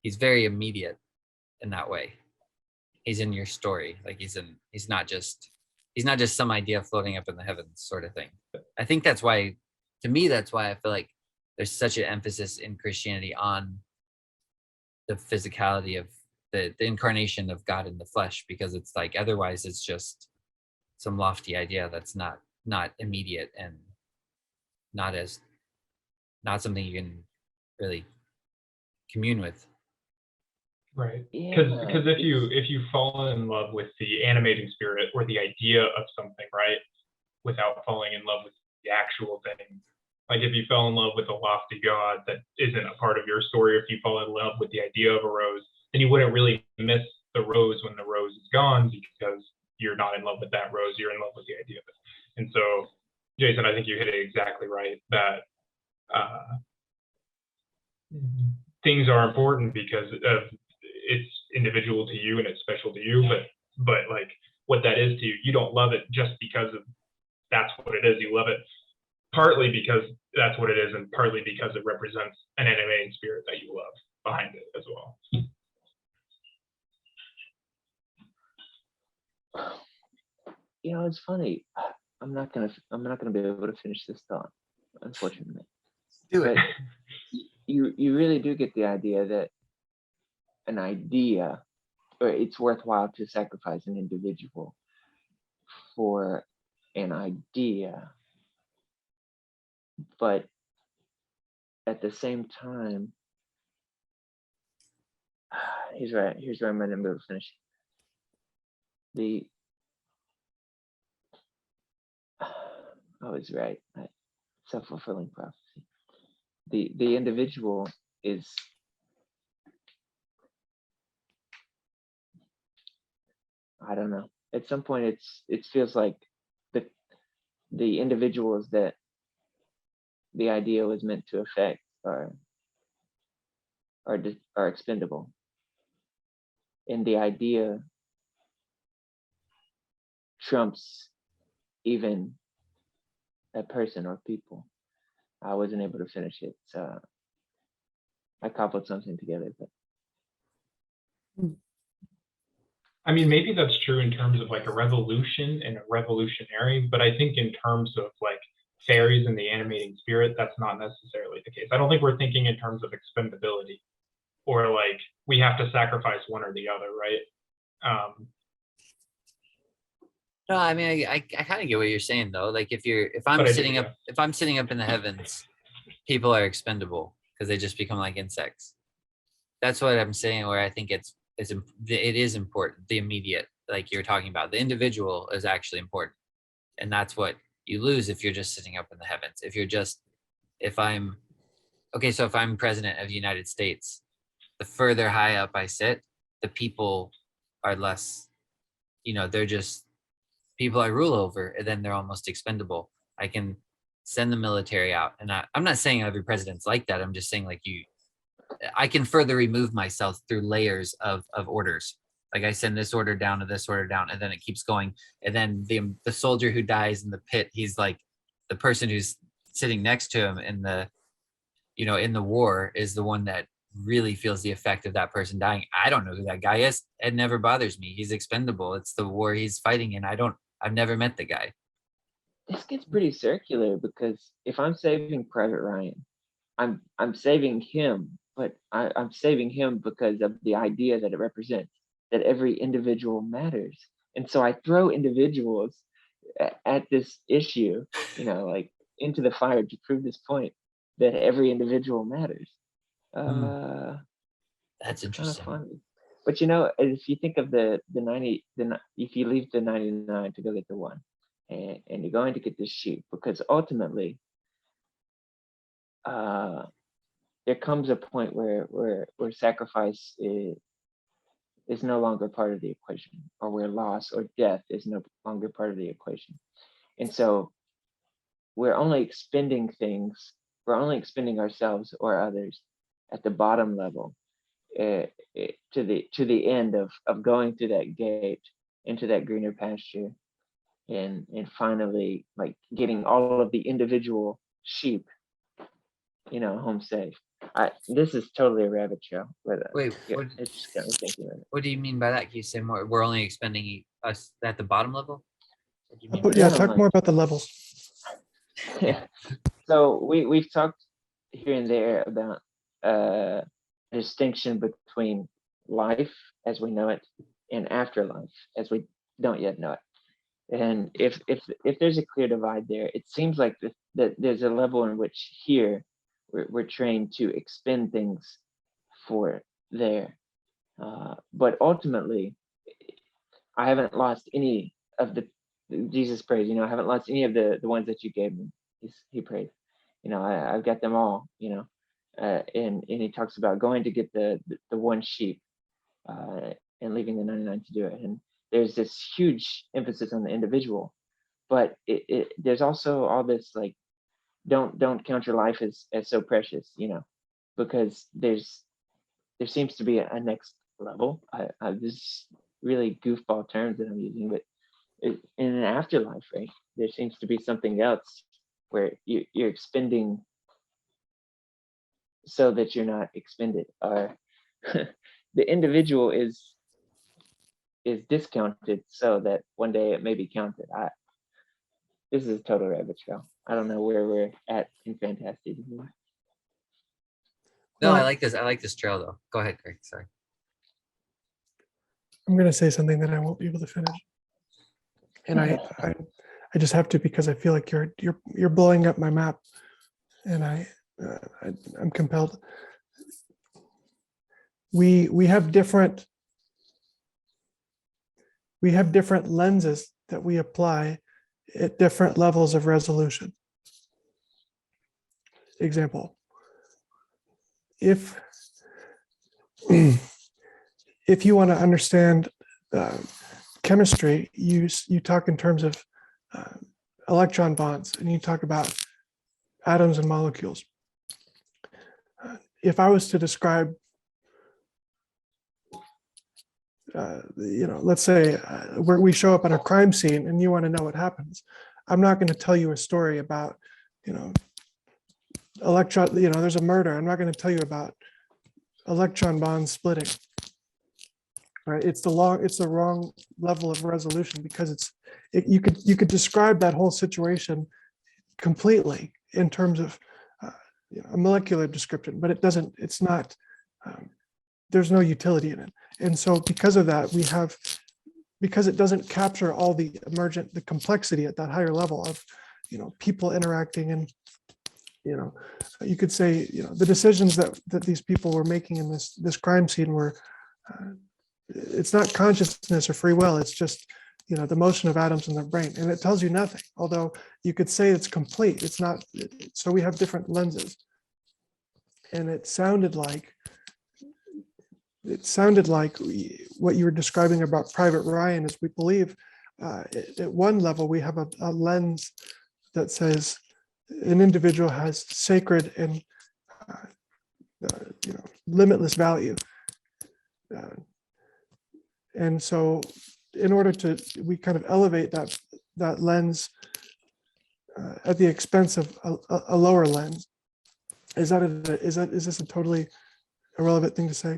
he's very immediate in that way. He's in your story. Like he's not just some idea floating up in the heavens sort of thing. I think that's why, to me, that's why I feel like there's such an emphasis in Christianity on the physicality of the incarnation of God in the flesh, because it's like, otherwise it's just some lofty idea that's not immediate and not something you can really commune with. Right. Yeah. Because if you fall in love with the animating spirit or the idea of something, right, without falling in love with the actual thing, like if you fell in love with a lofty God that isn't a part of your story, if you fall in love with the idea of a rose, then you wouldn't really miss the rose when the rose is gone, because you're not in love with that rose, you're in love with the idea of it. And so, Jason, I think you hit it exactly right, that things are important because of it's individual to you and it's special to you, but like what that is to you, you don't love it just because of that's what it is. You love it partly because that's what it is, and partly because it represents an animating spirit that you love behind it as well. You know, it's funny. I'm not gonna be able to finish this thought, unfortunately. Do it. But you really do get the idea that an idea, or it's worthwhile to sacrifice an individual for an idea, but at the same time, here's where I'm gonna be able to finish. I was right. Self-fulfilling prophecy. The individual is, I don't know. At some point, it feels like the individuals that the idea was meant to affect are expendable, and the idea trumps even a person or people. I wasn't able to finish it, so I cobbled something together, but I mean, maybe that's true in terms of like a revolution and a revolutionary, but I think in terms of like fairies and the animating spirit, that's not necessarily the case. I don't think we're thinking in terms of expendability, or like we have to sacrifice one or the other, right? No, I mean, I kind of get what you're saying though. Like if I'm But I do, sitting yeah. up if I'm sitting up in the heavens, people are expendable because they just become like insects. That's what I'm saying. Where I think it is important. The immediate, like you're talking about, the individual is actually important, and that's what you lose if you're just sitting up in the heavens. If I'm president of the United States, the further high up I sit, the people are less. They're just people I rule over, and then they're almost expendable. I can send the military out, and I'm not saying every president's like that. I'm just saying I can further remove myself through layers of orders. Like I send this order down to this order down, and then it keeps going. And then the soldier who dies in the pit, he's like the person who's sitting next to him in the war is the one that really feels the effect of that person dying. I don't know who that guy is. It never bothers me. He's expendable. It's the war he's fighting in. I've never met the guy. this gets pretty circular, because if I'm saving Private Ryan, I'm saving him, but I'm saving him because of the idea that it represents, that every individual matters. And so I throw individuals at this issue, like into the fire to prove this point that every individual matters. That's Kind of interesting. funny. But if you think of the 90, if you leave the 99 to go get the one, and you're going to get this sheep, because ultimately, there comes a point where sacrifice is no longer part of the equation, or where loss or death is no longer part of the equation. And so we're only expending ourselves or others at the bottom level to the end of going through that gate into that greener pasture, and finally like getting all of the individual sheep, home safe. This is totally a rabbit trail, but Wait, yeah, what, it just got me thinking of what do you mean by that? Can you say more? We're only expending us at the bottom level? What do you mean But by yeah, No, talk like- more about the levels. it. So we've talked here and there about distinction between life as we know it and afterlife as we don't yet know it. And if there's a clear divide there, it seems like that there's a level in which here we're trained to expend things for there. But ultimately, I haven't lost any of the, Jesus prayed, I haven't lost any of the ones that you gave me. He prayed, I've got them all, and he talks about going to get the one sheep, and leaving the 99 to do it. And there's this huge emphasis on the individual, but there's also all this like, don't count your life as so precious, because there seems to be a next level. This really goofball terms that I'm using, but in an afterlife, right? There seems to be something else where you're expending so that you're not expended, or the individual is discounted so that one day it may be counted. This is a total rabbit trail. I don't know where we're at in Phantastes anymore. No, I Well- like this. I like this trail though. Go ahead, Greg. Sorry. I'm going to say something that I won't be able to finish, and I just have to, because I feel like you're blowing up my map, and I'm compelled. We have different lenses that we apply at different levels of resolution. Example: if you want to understand chemistry, you talk in terms of electron bonds, and you talk about atoms and molecules. If I was to describe, let's say where we show up at a crime scene and you want to know what happens, I'm not going to tell you a story about, electron, there's a murder. I'm not going to tell you about electron bonds splitting. Right? It's the wrong level of resolution, because you could describe that whole situation completely in terms of a molecular description, but it's not, there's no utility in it. And so because of that, because it doesn't capture all the complexity at that higher level of, people interacting, and, you could say, the decisions that these people were making in this crime scene were, it's not consciousness or free will. It's just, the motion of atoms in their brain, and it tells you nothing. Although you could say it's complete, it's not. So we have different lenses, and it sounded like what you were describing about Private Ryan is, we believe at one level we have a lens that says an individual has sacred and limitless value, and so in order to, we kind of elevate that lens at the expense of a lower lens. Is this a totally irrelevant thing to say?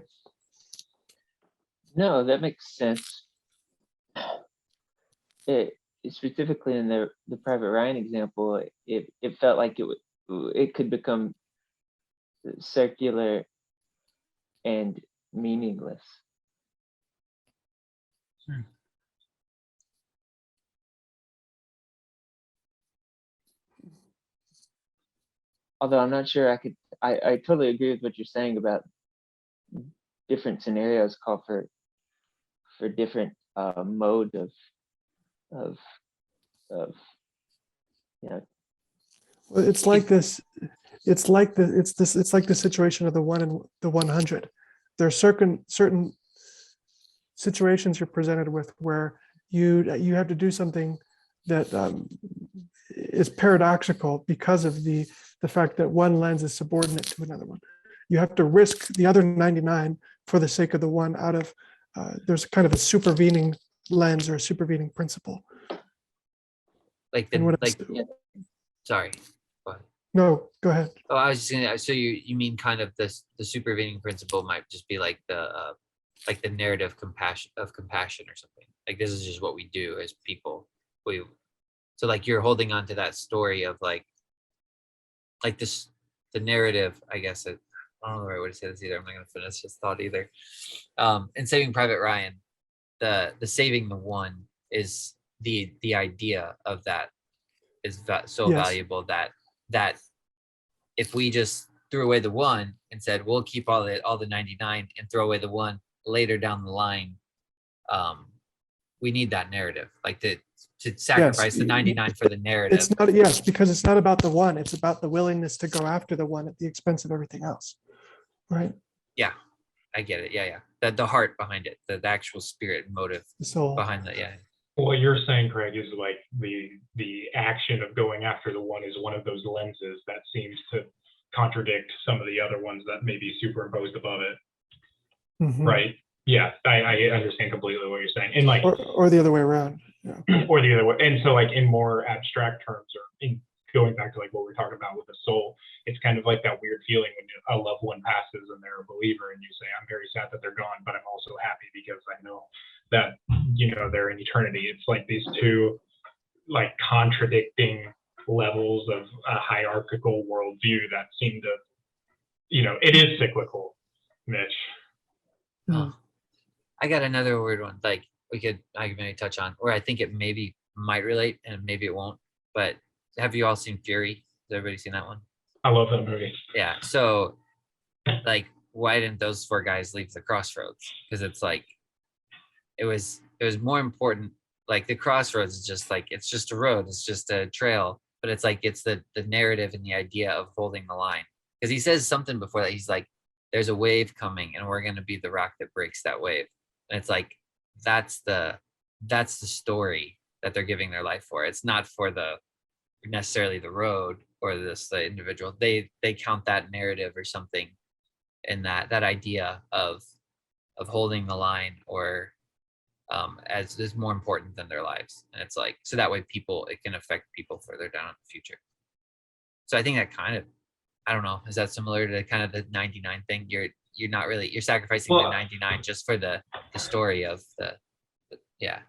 No, that makes sense. Specifically in the Private Ryan example, it felt like it could become circular and meaningless. Although I'm not sure I totally agree with what you're saying about different scenarios call for different mode of Well, it's like this. It's like the situation of the 1 and the 100. There are certain situations you're presented with where you have to do something that is paradoxical because of the fact that one lens is subordinate to another one. you have to risk the other 99 for the sake of the one out of, there's kind of a supervening lens or a supervening principle. Like And the what like. Yeah. Sorry. Go ahead. No, go ahead. Oh, I was just gonna. So you mean kind of this the supervening principle might just be like the narrative compassion or something. Like this is just what we do as people. So like you're holding on to that story of like this the narrative. I guess I don't know the right way to say this either. I'm not gonna finish this thought either. In Saving Private Ryan, the saving the one is the idea of that is so Yes. valuable that if we just threw away the one and said we'll keep all the 99 and throw away the one later down the line, we need that narrative, like to sacrifice the 99 for the narrative. It's not, yes, because it's not about the one, it's about the willingness to go after the one at the expense of everything else. Right? Yeah, I get it. Yeah. The heart behind it, the actual spirit and motive The soul. behind that. Yeah. What you're saying, Craig, is like the action of going after the one is one of those lenses that seems to contradict some of the other ones that may be superimposed above it, Mhm. right? Yeah, I understand completely what you're saying, and like, Or the other way around. Yeah. or the other way. And so, like, in more abstract terms, or in going back to like what we're talking about with the soul, it's kind of like that weird feeling when a loved one passes and they're a believer, and you say, "I'm very sad that they're gone, but I'm also happy because I know that they're in eternity." It's like these two like contradicting levels of a hierarchical worldview that seem to it is cyclical, Mitch. Oh, I got another weird one. Like I could maybe touch on, or I think it maybe might relate and maybe it won't. But have you all seen Fury? Has everybody seen that one? I love that movie. Yeah. So like, why didn't those four guys leave the crossroads? Because it's like it was more important. Like the crossroads is just like, it's just a road, it's just a trail, but it's like it's the narrative and the idea of holding the line. Because he says something before that, he's like, there's a wave coming and we're going to be the rock that breaks that wave. And it's like that's the story that they're giving their life for. It's not for necessarily the road or the individual. They count that narrative or something, and that idea of holding the line or as is more important than their lives. And it's like, so that way it can affect people further down in the future. So I think that kind of, I don't know, is that similar to kind of the 99 thing? You're not really, you're sacrificing the 99 just for the story of yeah.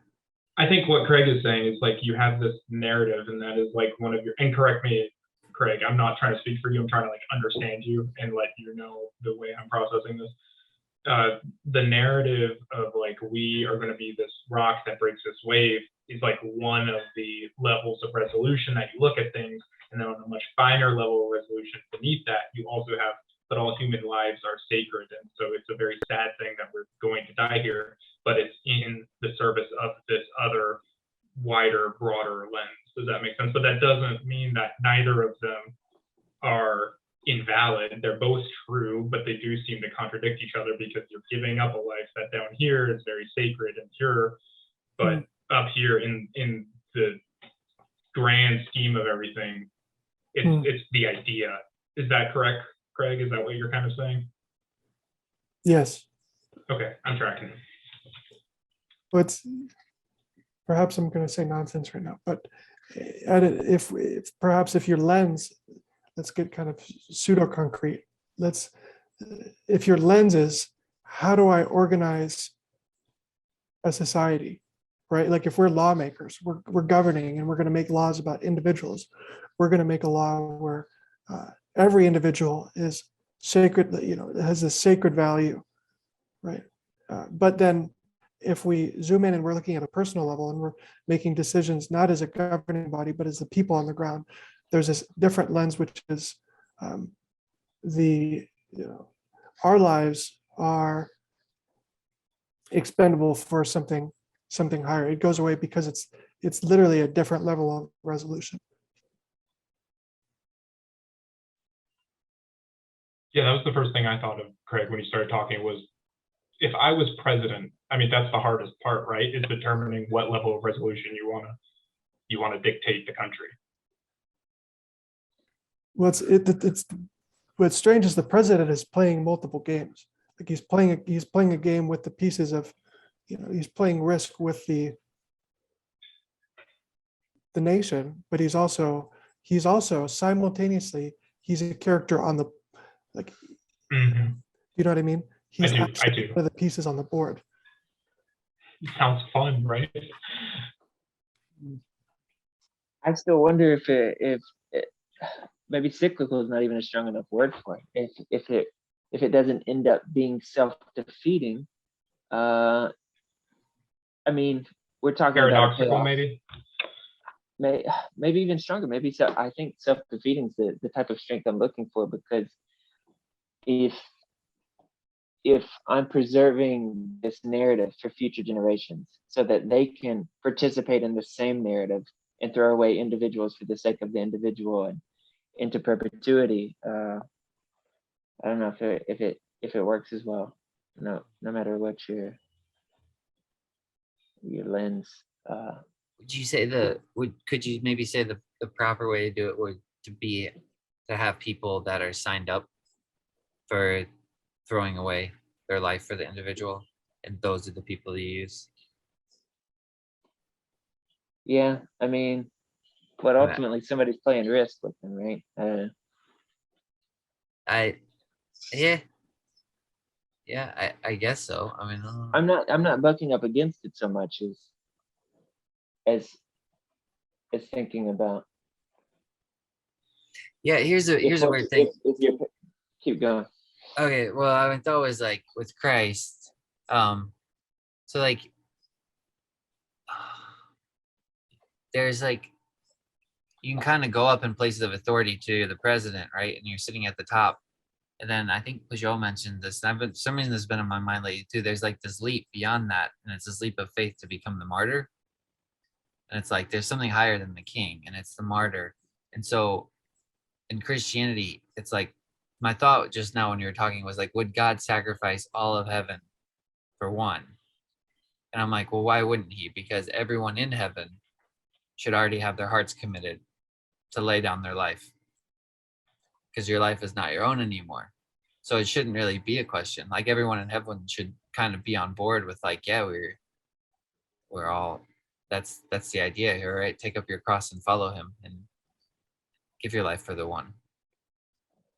I think what Craig is saying is like you have this narrative, and that is like one of your, and correct me, Craig, I'm not trying to speak for you, I'm trying to like understand you and let you know the way I'm processing this. The narrative of like we are going to be this rock that breaks this wave is like one of the levels of resolution that you look at things, and then on a much finer level of resolution beneath that, you also have that all human lives are sacred, and so it's a very sad thing that we're going to die here, but it's in the service of this other wider, broader lens. Does that make sense? But that doesn't mean that neither of them are invalid. They're both true, but they do seem to contradict each other, because you're giving up a life that down here is very sacred and pure, but up here in the grand scheme of everything, it's the idea. Is that correct, Craig? Is that what you're kind of saying? Yes. Okay, I'm tracking. But perhaps I'm going to say nonsense right now, but if perhaps if your lens, let's get kind of pseudo concrete. If your lens is, how do I organize a society, right? Like if we're lawmakers, we're governing, and we're going to make laws about individuals. We're going to make a law where every individual is sacred, has a sacred value, right? But then if we zoom in and we're looking at a personal level and we're making decisions not as a governing body, but as the people on the ground, there's this different lens, which is our lives are expendable for something higher. It goes away because it's literally a different level of resolution. Yeah, that was the first thing I thought of, Craig, when you started talking, was if I was president, I mean, that's the hardest part, right? Is determining what level of resolution you want to dictate the country. Well, it's what's strange is the president is playing multiple games. Like he's playing a game with the pieces of, he's playing Risk with the nation, but he's also simultaneously, he's a character on the, like, Mhm. you know what I mean? He's I actually do. one of the pieces on the board. Sounds fun, right? I still wonder if maybe cyclical is not even a strong enough word for it. If it doesn't end up being self-defeating, I mean, we're talking about a Paradoxical, payoff. maybe. Maybe even stronger. Maybe so. I think self-defeating is the type of strength I'm looking for, because if I'm preserving this narrative for future generations so that they can participate in the same narrative and throw away individuals for the sake of the individual and into perpetuity, I don't know if it works as well. No matter what your lens. Would you say could you maybe say the proper way to do it would to have people that are signed up for throwing away their life for the individual, and those are the people you use? Yeah, I mean, but ultimately somebody's playing Risk with them, right? I guess so. I mean, I'm not bucking up against it so much as thinking about. yeah. Here's a weird thing. If you keep going. Okay, well, I thought it was like with Christ. So like, there's like, you can kind of go up in places of authority to the president, right? And you're sitting at the top. And then I think Pajot mentioned this, and for some reason that's been on my mind lately too. There's like this leap beyond that, and it's this leap of faith to become the martyr. And it's like there's something higher than the king, and it's the martyr. And so in Christianity, it's like my thought just now when you were talking was like, would God sacrifice all of heaven for one? And I'm like, well, why wouldn't he? Because everyone in heaven should already have their hearts committed to lay down their life, because your life is not your own anymore. So it shouldn't really be a question. Like everyone in heaven should kind of be on board with like, yeah, we're all, that's the idea here, right? Take up your cross and follow him and give your life for the one.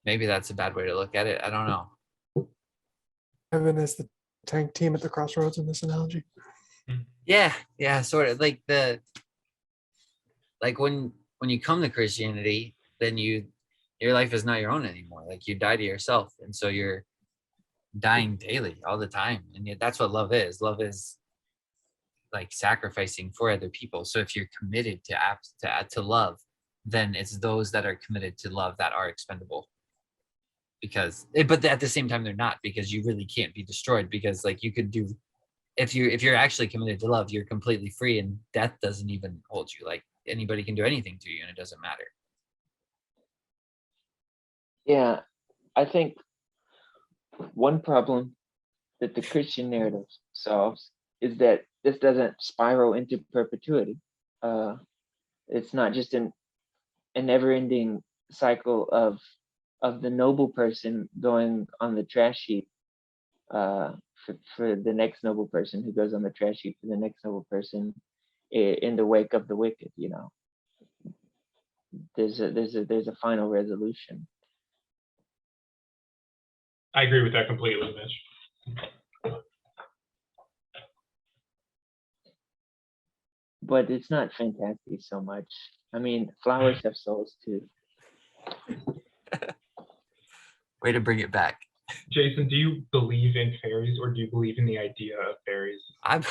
Maybe that's a bad way to look at it. I don't know. Heaven is the tank team at the crossroads in this analogy. Yeah, sort of like when you come to Christianity, then your life is not your own anymore. Like you die to yourself, and so you're dying daily all the time. And yet that's what love is. Love is like sacrificing for other people. So if you're committed to love, then it's those that are committed to love that are expendable. But at the same time they're not, because you really can't be destroyed, because like you could do, if you're actually committed to love, you're completely free, and death doesn't even hold you. Like anybody can do anything to you and it doesn't matter. Yeah, I think one problem that the Christian narrative solves is that this doesn't spiral into perpetuity. It's not just a never-ending cycle of the noble person going on the trash heap for the next noble person, who goes on the trash heap for the next noble person in the wake of the wicked. There's a final resolution. I agree with that completely, Mitch. But it's not Phantastes so much. I mean, flowers have souls too. Way to bring it back. Jason, do you believe in fairies, or do you believe in the idea of fairies? I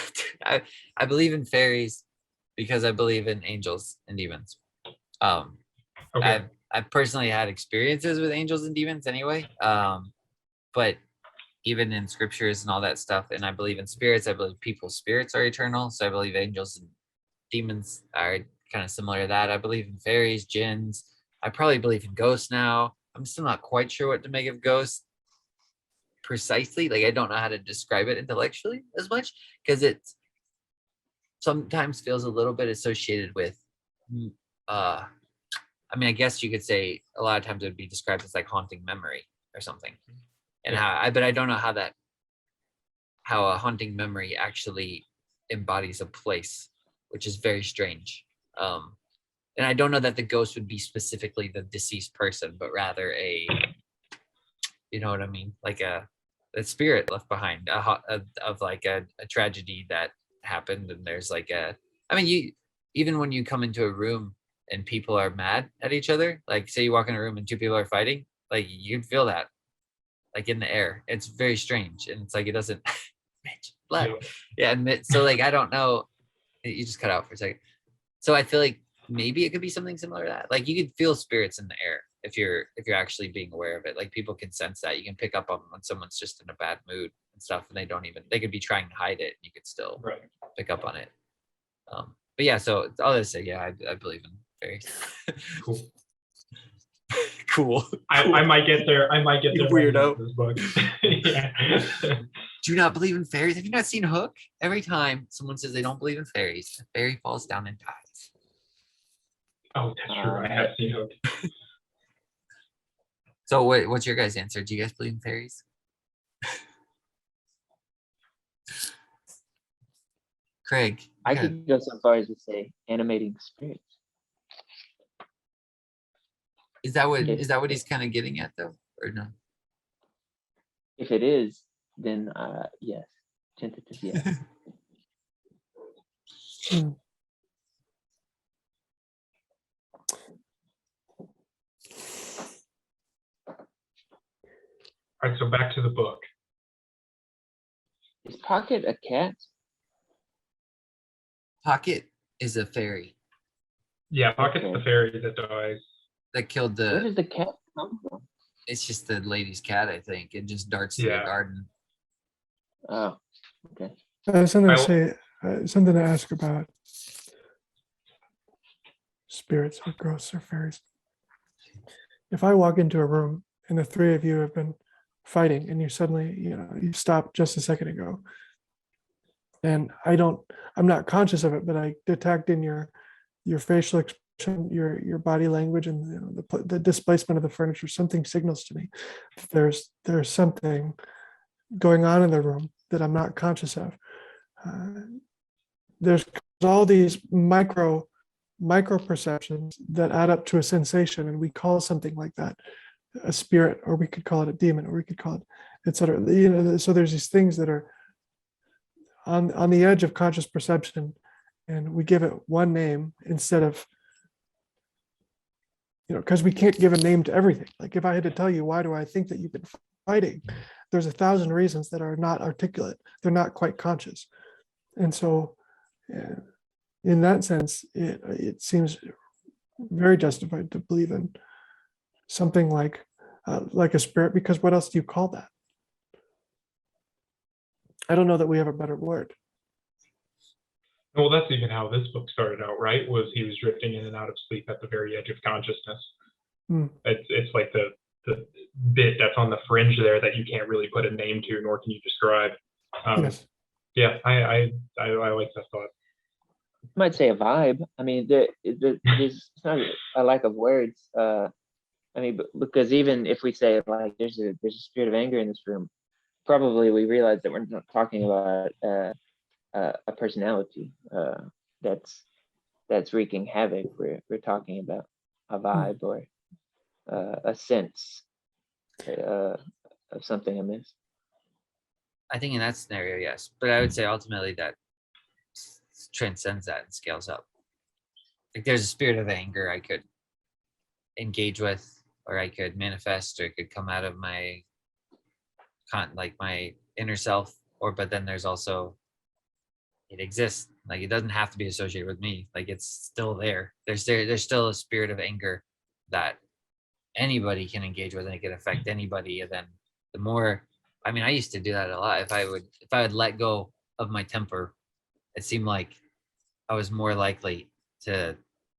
believe in fairies because I believe in angels and demons. Okay. I've personally had experiences with angels and demons anyway. But even in scriptures and all that stuff, and I believe in spirits. I believe people's spirits are eternal. So I believe angels and demons are kind of similar to that. I believe in fairies, jinns. I probably believe in ghosts now. I'm still not quite sure what to make of ghosts precisely. Like I don't know how to describe it intellectually as much, because it sometimes feels a little bit associated with I mean, I guess you could say a lot of times it would be described as like haunting memory or something. And Yeah. but I don't know how a haunting memory actually embodies a place, which is very strange. And I don't know that the ghost would be specifically the deceased person, but rather you know what I mean, like a spirit left behind, of like a tragedy that happened, and there's like I mean, you even when you come into a room and people are mad at each other, like say you walk in a room and two people are fighting, like you'd feel that like in the air. It's very strange, and it's like it doesn't. Rich blood. Yeah, so like I don't know. You just cut out for a second. So I feel like maybe it could be something similar to that. Like you could feel spirits in the air if you're actually being aware of it. Like people can sense that. You can pick up on when someone's just in a bad mood and stuff, and they could be trying to hide it, and you could still Right. pick up on it. But yeah, so all I say, yeah, I believe in fairies. Cool. Cool. I might get there. I might get You there. by the end weirdo. of This book. Yeah. Do you not believe in fairies? Have you not seen Hook? Every time someone says they don't believe in fairies, a fairy falls down and dies. Oh, that's true. I have seen Hook. So what's your guys' answer? Do you guys believe in fairies? Craig, I you got- could go so far as to say animating spirits. is that what If- he's kind of getting at though, or no? If it is, then yes, tentative yes. Hmm. All right, so back to the book. Is Pocket a cat? Pocket is a fairy Yeah, Pocket's Okay. the fairy that dies. that killed Where the. does the cat come from? It's just the lady's cat, I think. It just darts through the Yeah. garden. Oh, okay. Something I to will- say, something to ask about spirits or ghosts or fairies. If I walk into a room and the three of you have been fighting and you suddenly, you stopped just a second ago, and I'm not conscious of it, but I detect in your facial expression, your body language, and the displacement of the furniture, something signals to me that there's something going on in the room that I'm not conscious of. There's all these micro perceptions that add up to a sensation, and we call something like that a spirit, or we could call it a demon, or we could call it, etc. So there's these things that are on the edge of conscious perception, and we give it one name instead of, because we can't give a name to everything. Like if I had to tell you, why do I think that you've been fighting, there's 1,000 reasons that are not articulate. They're not quite conscious. And so in that sense, it seems very justified to believe in something like a spirit, because what else do you call that? I don't know that we have a better word. Well, that's even how this book started out, right? Was he was drifting in and out of sleep at the very edge of consciousness. Hmm. It's like the bit that's on the fringe there that you can't really put a name to, nor can you describe. Yes. Yeah, I like that thought. Might say a vibe. I mean, there's it's not a lack of words. I mean, because even if we say like there's a spirit of anger in this room, probably we realize that we're not talking about a personality that's wreaking havoc. We're talking about a vibe or a sense of something amiss. I think in that scenario, yes. But I would say ultimately that transcends that and scales up. Like there's a spirit of anger I could engage with, or I could manifest, or it could come out of my my inner self. But then there's also, it exists. Like it doesn't have to be associated with me. Like it's still there. There's still a spirit of anger that anybody can engage with, and it can affect anybody. And then the more, I mean, I used to do that a lot. If I would let go of my temper, it seemed like I was more likely to,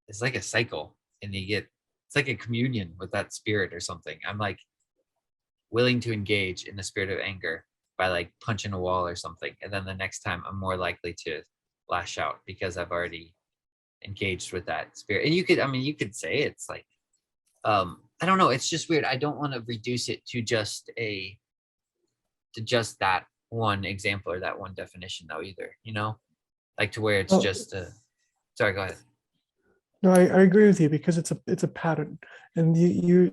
it's like a cycle, and it's like a communion with that spirit or something. I'm like willing to engage in the spirit of anger by like punching a wall or something. And then the next time I'm more likely to lash out because I've already engaged with that spirit. And you could say it's like I don't know, it's just weird. I don't want to reduce it to just that one example or that one definition though either, like to where it's Well, just sorry, go ahead. No, I agree with you because it's a pattern, and you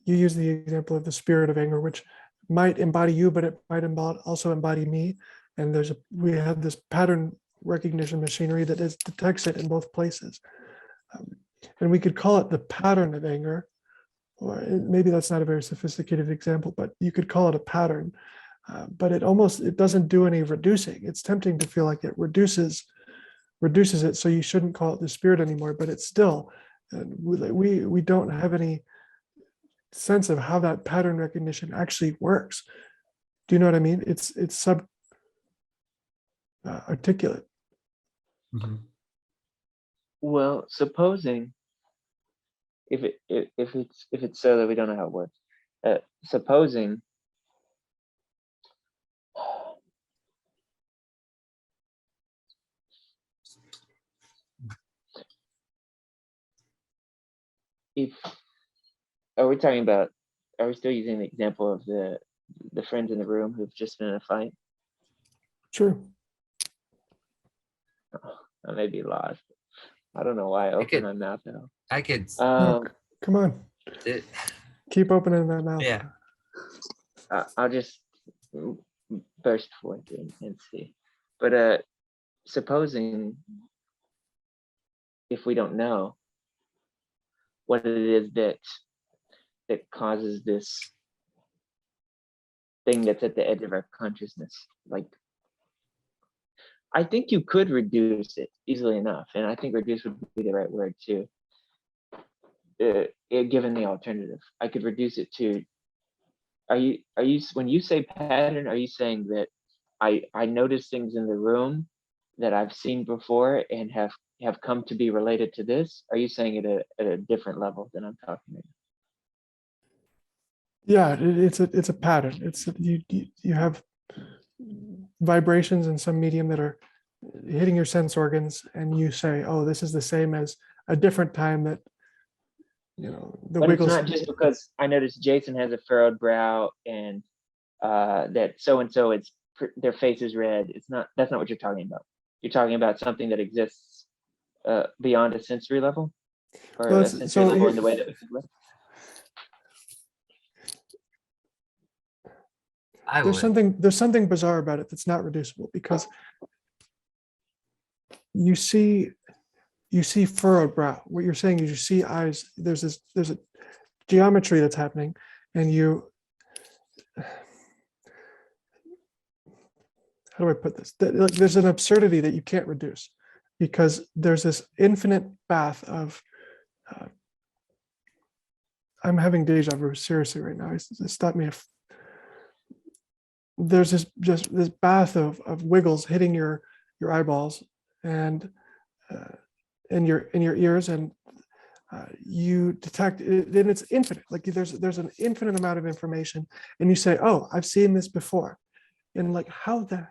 use the example of the spirit of anger, which might embody you, but it might also embody me. And we have this pattern recognition machinery that detects it in both places, and we could call it the pattern of anger, or maybe that's not a very sophisticated example, but you could call it a pattern. But it doesn't do any reducing. It's tempting to feel like it reduces it, so you shouldn't call it the spirit anymore, but it's still, we don't have any sense of how that pattern recognition actually works. Do you know what I mean? It's sub articulate. Mhm. Well, supposing if it's so that we don't know how it works, supposing if are we still using the example of the friends in the room who've just been in a fight? Sure. I may be lost. I don't know why I opened could- my mouth now. I could, Come on, it- keep opening that mouth. yeah. I'll just burst forth and see. But supposing if we don't know what it is that causes this thing that's at the edge of our consciousness, like I think you could reduce it easily enough, and I think reduce would be the right word too. Given the alternative, I could reduce it to. Are you when you say pattern? Are you saying that I notice things in the room that I've seen before and have come to be related to this? Are you saying it at a different level than I'm talking about? Yeah, it's a pattern. You have vibrations in some medium that are hitting your sense organs, and you say, "Oh, this is the same as a different time that the But it's wiggles." not just because I noticed Jason has a furrowed brow and that so and so their face is red. That's not what you're talking about. You're talking about something that exists beyond a sensory level, or Well, a sensory level in the way that we can live. I would. There's something bizarre about it that's not reducible, because you see furrowed brow. What you're saying is you see eyes. There's a geometry that's happening, and how do I put this? Like, there's an absurdity that you can't reduce, because there's this infinite bath of. I'm having deja vu seriously right now. Stop me if there's this bath of wiggles hitting your eyeballs and in your ears, and you detect it, and it's infinite. Like, there's an infinite amount of information, and you say, "Oh, I've seen this before," and like, how the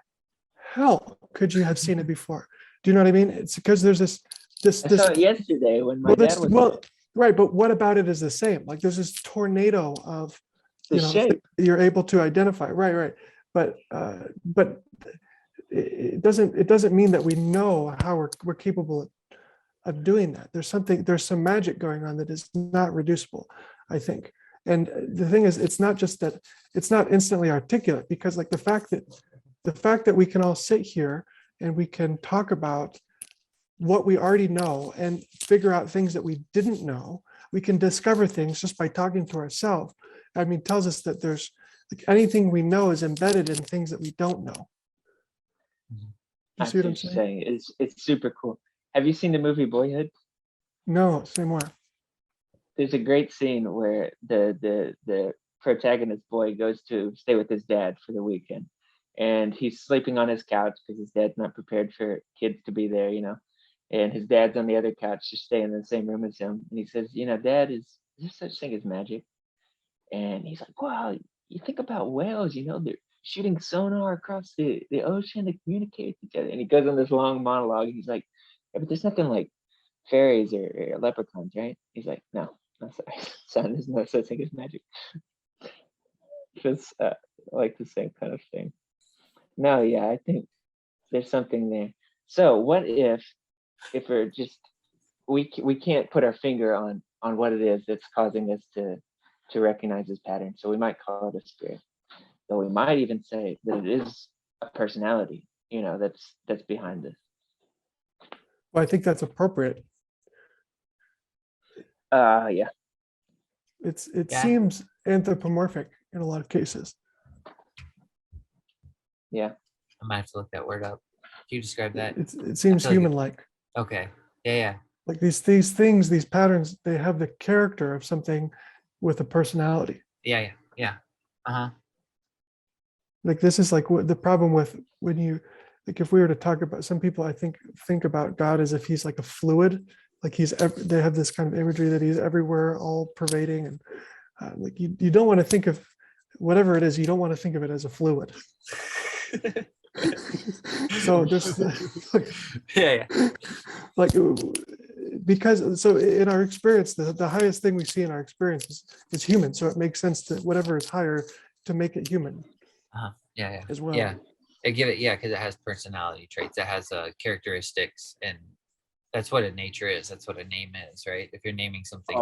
hell could you have seen it before? Do you know what I mean? It's because there's this I saw it yesterday when my well, dad was right, but what about it is the same? Like, there's this tornado of the shape. you're able to identify, right, but it doesn't mean that we know how we're capable of doing that. There's some magic going on that is not reducible, I think. And the thing is, it's not just that it's not instantly articulate, because like the fact that we can all sit here and we can talk about what we already know and figure out things that we didn't know. We can discover things just by talking to ourselves. I mean, tells us that there's like anything we know is embedded in things that we don't know. You see what I'm saying? It's super cool. Have you seen the movie Boyhood? No, say more. There's a great scene where the protagonist boy goes to stay with his dad for the weekend, and he's sleeping on his couch because his dad's not prepared for kids to be there, and his dad's on the other couch, just staying in the same room as him. And he says, Dad, is there such thing as magic? And he's like, wow, you think about whales, they're shooting sonar across the ocean to communicate with each other. And he goes on this long monologue. And he's like, yeah, but there's nothing like fairies or leprechauns, right? He's like, no, I'm sorry, sound is no such thing as magic. It's like the same kind of thing. No, yeah, I think there's something there. So what if we're just we can't put our finger on what it is that's causing us to recognize this pattern. So we might call it a spirit, though we might even say that it is a personality, that's behind this. Well, I think that's appropriate. Yeah. It Yeah. seems anthropomorphic in a lot of cases. Yeah. I might have to look that word up. Can you describe that? It seems feel like it- human-like. Okay. Yeah. Like these things, these patterns, they have the character of something with a personality. Yeah. Uh-huh. Like this is like what the problem with when you, like if we were to talk about, some people I think about God as if he's like a fluid, like they have this kind of imagery that he's everywhere, all pervading, and like you don't want to think of whatever it is, you don't want to think of it as a fluid. So just Yeah. like because so in our experience, the highest thing we see in our experience is human. So it makes sense to whatever is higher to make it human Yeah. as well. Yeah. I give it, because it has personality traits. It has characteristics, and that's what a nature is. That's what a name is, right? If you're naming something,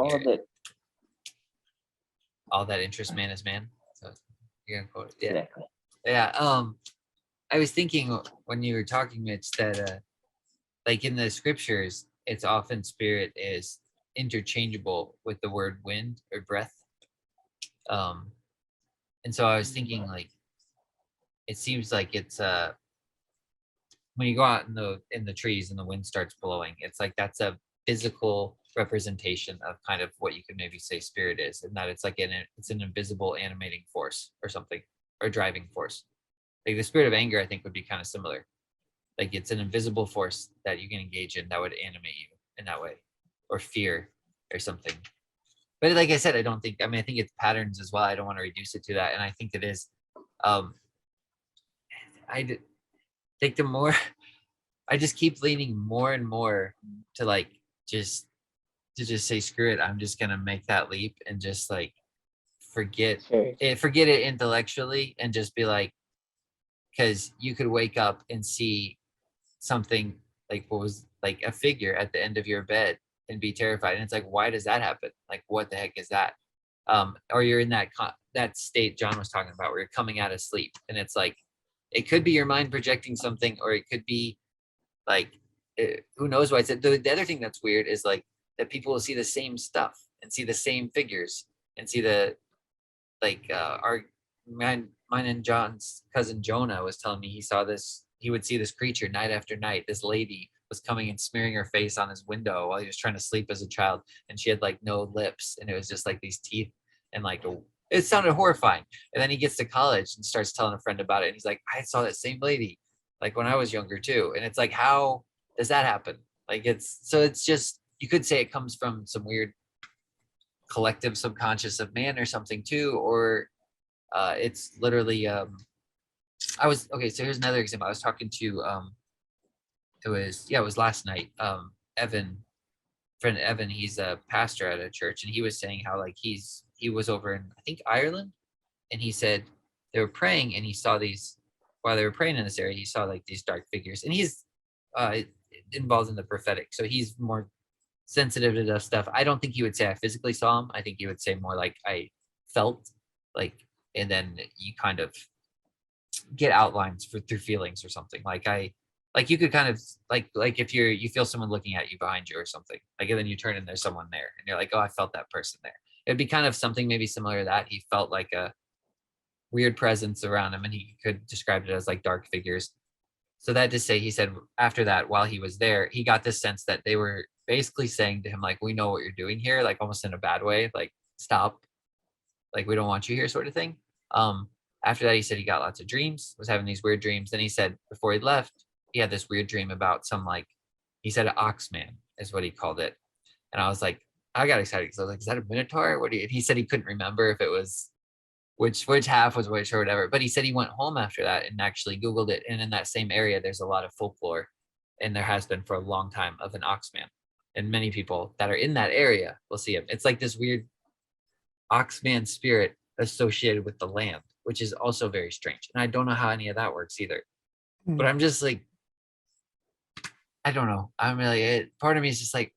all that interests man is man. So you're gonna quote it. Yeah. Exactly. Yeah. I was thinking when you were talking, Mitch, that like in the scriptures, it's often spirit is interchangeable with the word wind or breath. And so I was thinking, like, it seems like it's when you go out in the trees and the wind starts blowing, it's like that's a physical representation of kind of what you could maybe say spirit is, and that it's like it's an invisible animating force or something, or driving force. Like the spirit of anger, I think, would be kind of similar. Like it's an invisible force that you can engage in that would animate you in that way, or fear or something. But like I said, I think it's patterns as well. I don't want to reduce it to that. And I think it is, think the more, I just keep leaning more and more to like, just say, screw it. I'm just going to make that leap and just like forget it intellectually and just be like, because you could wake up and see something like what was like a figure at the end of your bed and be terrified. And it's like, why does that happen? Like, what the heck is that? Or you're in that state John was talking about where you're coming out of sleep, and it's like, it could be your mind projecting something, or it could be like, who knows why. The other thing that's weird is like that people will see the same stuff and see the same figures and see the, like, mine and John's cousin Jonah was telling me he would see this creature night after night. This lady was coming and smearing her face on his window while he was trying to sleep as a child, and she had like no lips, and it was just like these teeth, and like it sounded horrifying. And then he gets to college and starts telling a friend about it, and he's like, I saw that same lady like when I was younger too. And it's like, how does that happen? Like it's just, you could say it comes from some weird collective subconscious of man or something too, or it's literally so here's another example. I was talking to it was last night. Friend Evan, he's a pastor at a church, and he was saying how like he was over in, I think, Ireland, and he said they were praying, and he saw these, while they were praying in this area, he saw like these dark figures, and he's involved in the prophetic, so he's more sensitive to that stuff. I don't think he would say I physically saw him. I think he would say more like I felt like, and then you kind of get outlines through feelings or something. Like you could kind of like if you feel someone looking at you behind you or something, like, and then you turn and there's someone there, and you're like, oh, I felt that person there. It'd be kind of something maybe similar to that. He felt like a weird presence around him, and he could describe it as like dark figures. So that to say, he said after that, while he was there, he got this sense that they were basically saying to him, like, we know what you're doing here, like almost in a bad way, like, stop, like, we don't want you here, sort of thing. After that, he said he got lots of dreams, was having these weird dreams. Then he said before he left, he had this weird dream about some, like, he said an ox man is what he called it. And I was like, I got excited because I was like, is that a minotaur? What do you? And he said he couldn't remember if it was which half was which or whatever. But he said he went home after that and actually Googled it. And in that same area, there's a lot of folklore, and there has been for a long time, of an ox man. and many people that are in that area will see him. It's like this weird Oxman spirit associated with the land, which is also very strange. And I don't know how any of that works either. Hmm. But I'm just like, I don't know. I'm really, part of me is just like,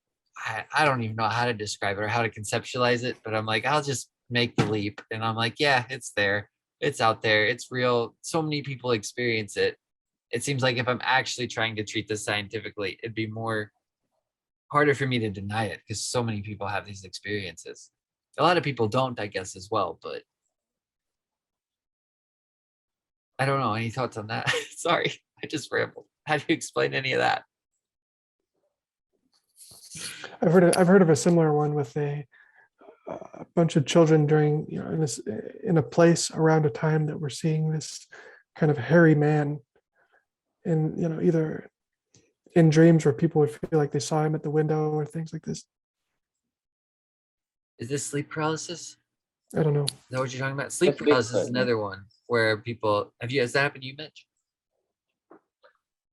I don't even know how to describe it or how to conceptualize it. But I'm like, I'll just make the leap. And I'm like, yeah, it's there. It's out there. It's real. So many people experience it. It seems like if I'm actually trying to treat this scientifically, it'd be more harder for me to deny it because so many people have these experiences. A lot of people don't, I guess, as well. But I don't know. Any thoughts on that? Sorry, I just rambled. How do you explain any of that? I've heard of a similar one with a bunch of children during, in a place around a time that we're seeing this kind of hairy man in, either in dreams where people would feel like they saw him at the window or things like this. Is this sleep paralysis? I don't know. Is that what you're talking about? Sleep That's paralysis is Bigfoot, another one where people has that happened to you, Mitch?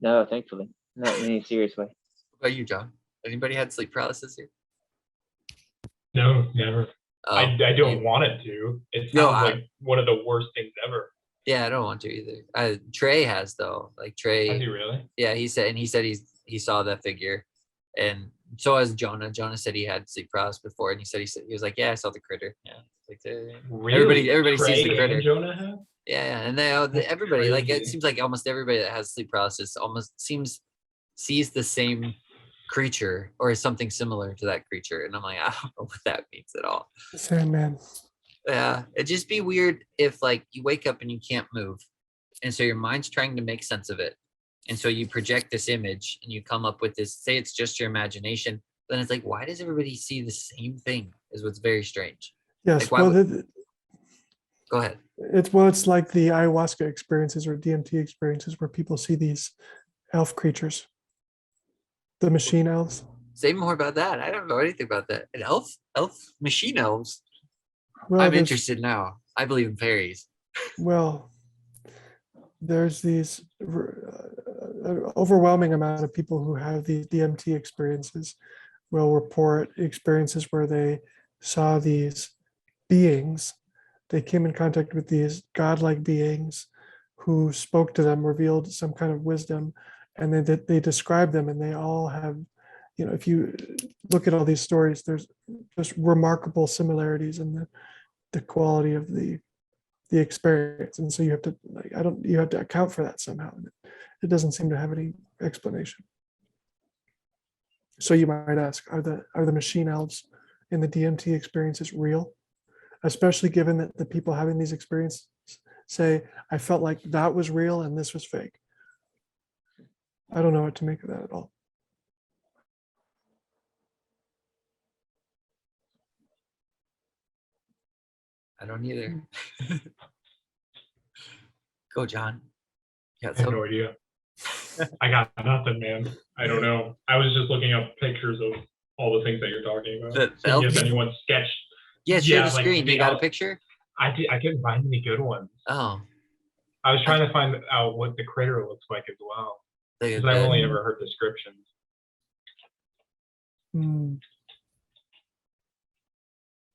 No, thankfully, not in any serious way. What about you, John? Anybody had sleep paralysis here? No, never. Oh, I don't want it to. It No, sounds like one of the worst things ever. yeah, I don't want to either. Trey has though. Like Trey, Has he really? yeah, he said he saw that figure, and so has Jonah. Jonah said he had sleep paralysis before, and he was like, yeah, I saw the critter. Yeah, like Really? everybody sees Trey the critter. and Jonah have? Yeah, and That's everybody like it crazy. seems like almost everybody that has sleep paralysis almost sees the same creature or something similar to that creature, and I'm like, I don't know what that means at all. Sandman. Yeah, it'd just be weird if like you wake up and you can't move, and so your mind's trying to make sense of it, and so you project this image and you come up with this. Say it's just your imagination, then it's like, why does everybody see the same thing? Is what's very strange. Yes. Like, why Well, would, go ahead. it's like the ayahuasca experiences or DMT experiences where people see these elf creatures, the machine elves. Say more about that. I don't know anything about that. An elf machine elves. Well, I'm there's- interested now. I believe in fairies. Well, there's these overwhelming amount of people who have these DMT experiences will report experiences where they saw these beings. They came in contact with these godlike beings who spoke to them, revealed some kind of wisdom, and they describe them, and they all have, if you look at all these stories, there's just remarkable similarities in the quality of the experience, and so you have to you have to account for that somehow. It doesn't seem to have any explanation. So you might ask, are the machine elves in the DMT experiences real? Especially given that the people having these experiences say, I felt like that was real and this was fake. I don't know what to make of that at all. I don't either. Go, John. You got I have no some? idea. I got nothing, man. I don't know. I was just looking up pictures of all the things that you're talking about. The Seeing if elf? anyone sketched. Yeah, share the like screen. the You got a elf. picture? I couldn't find any good ones. Oh, I was trying to find out what the critter looks like as well. look at Because I've that. only ever heard descriptions. Hmm.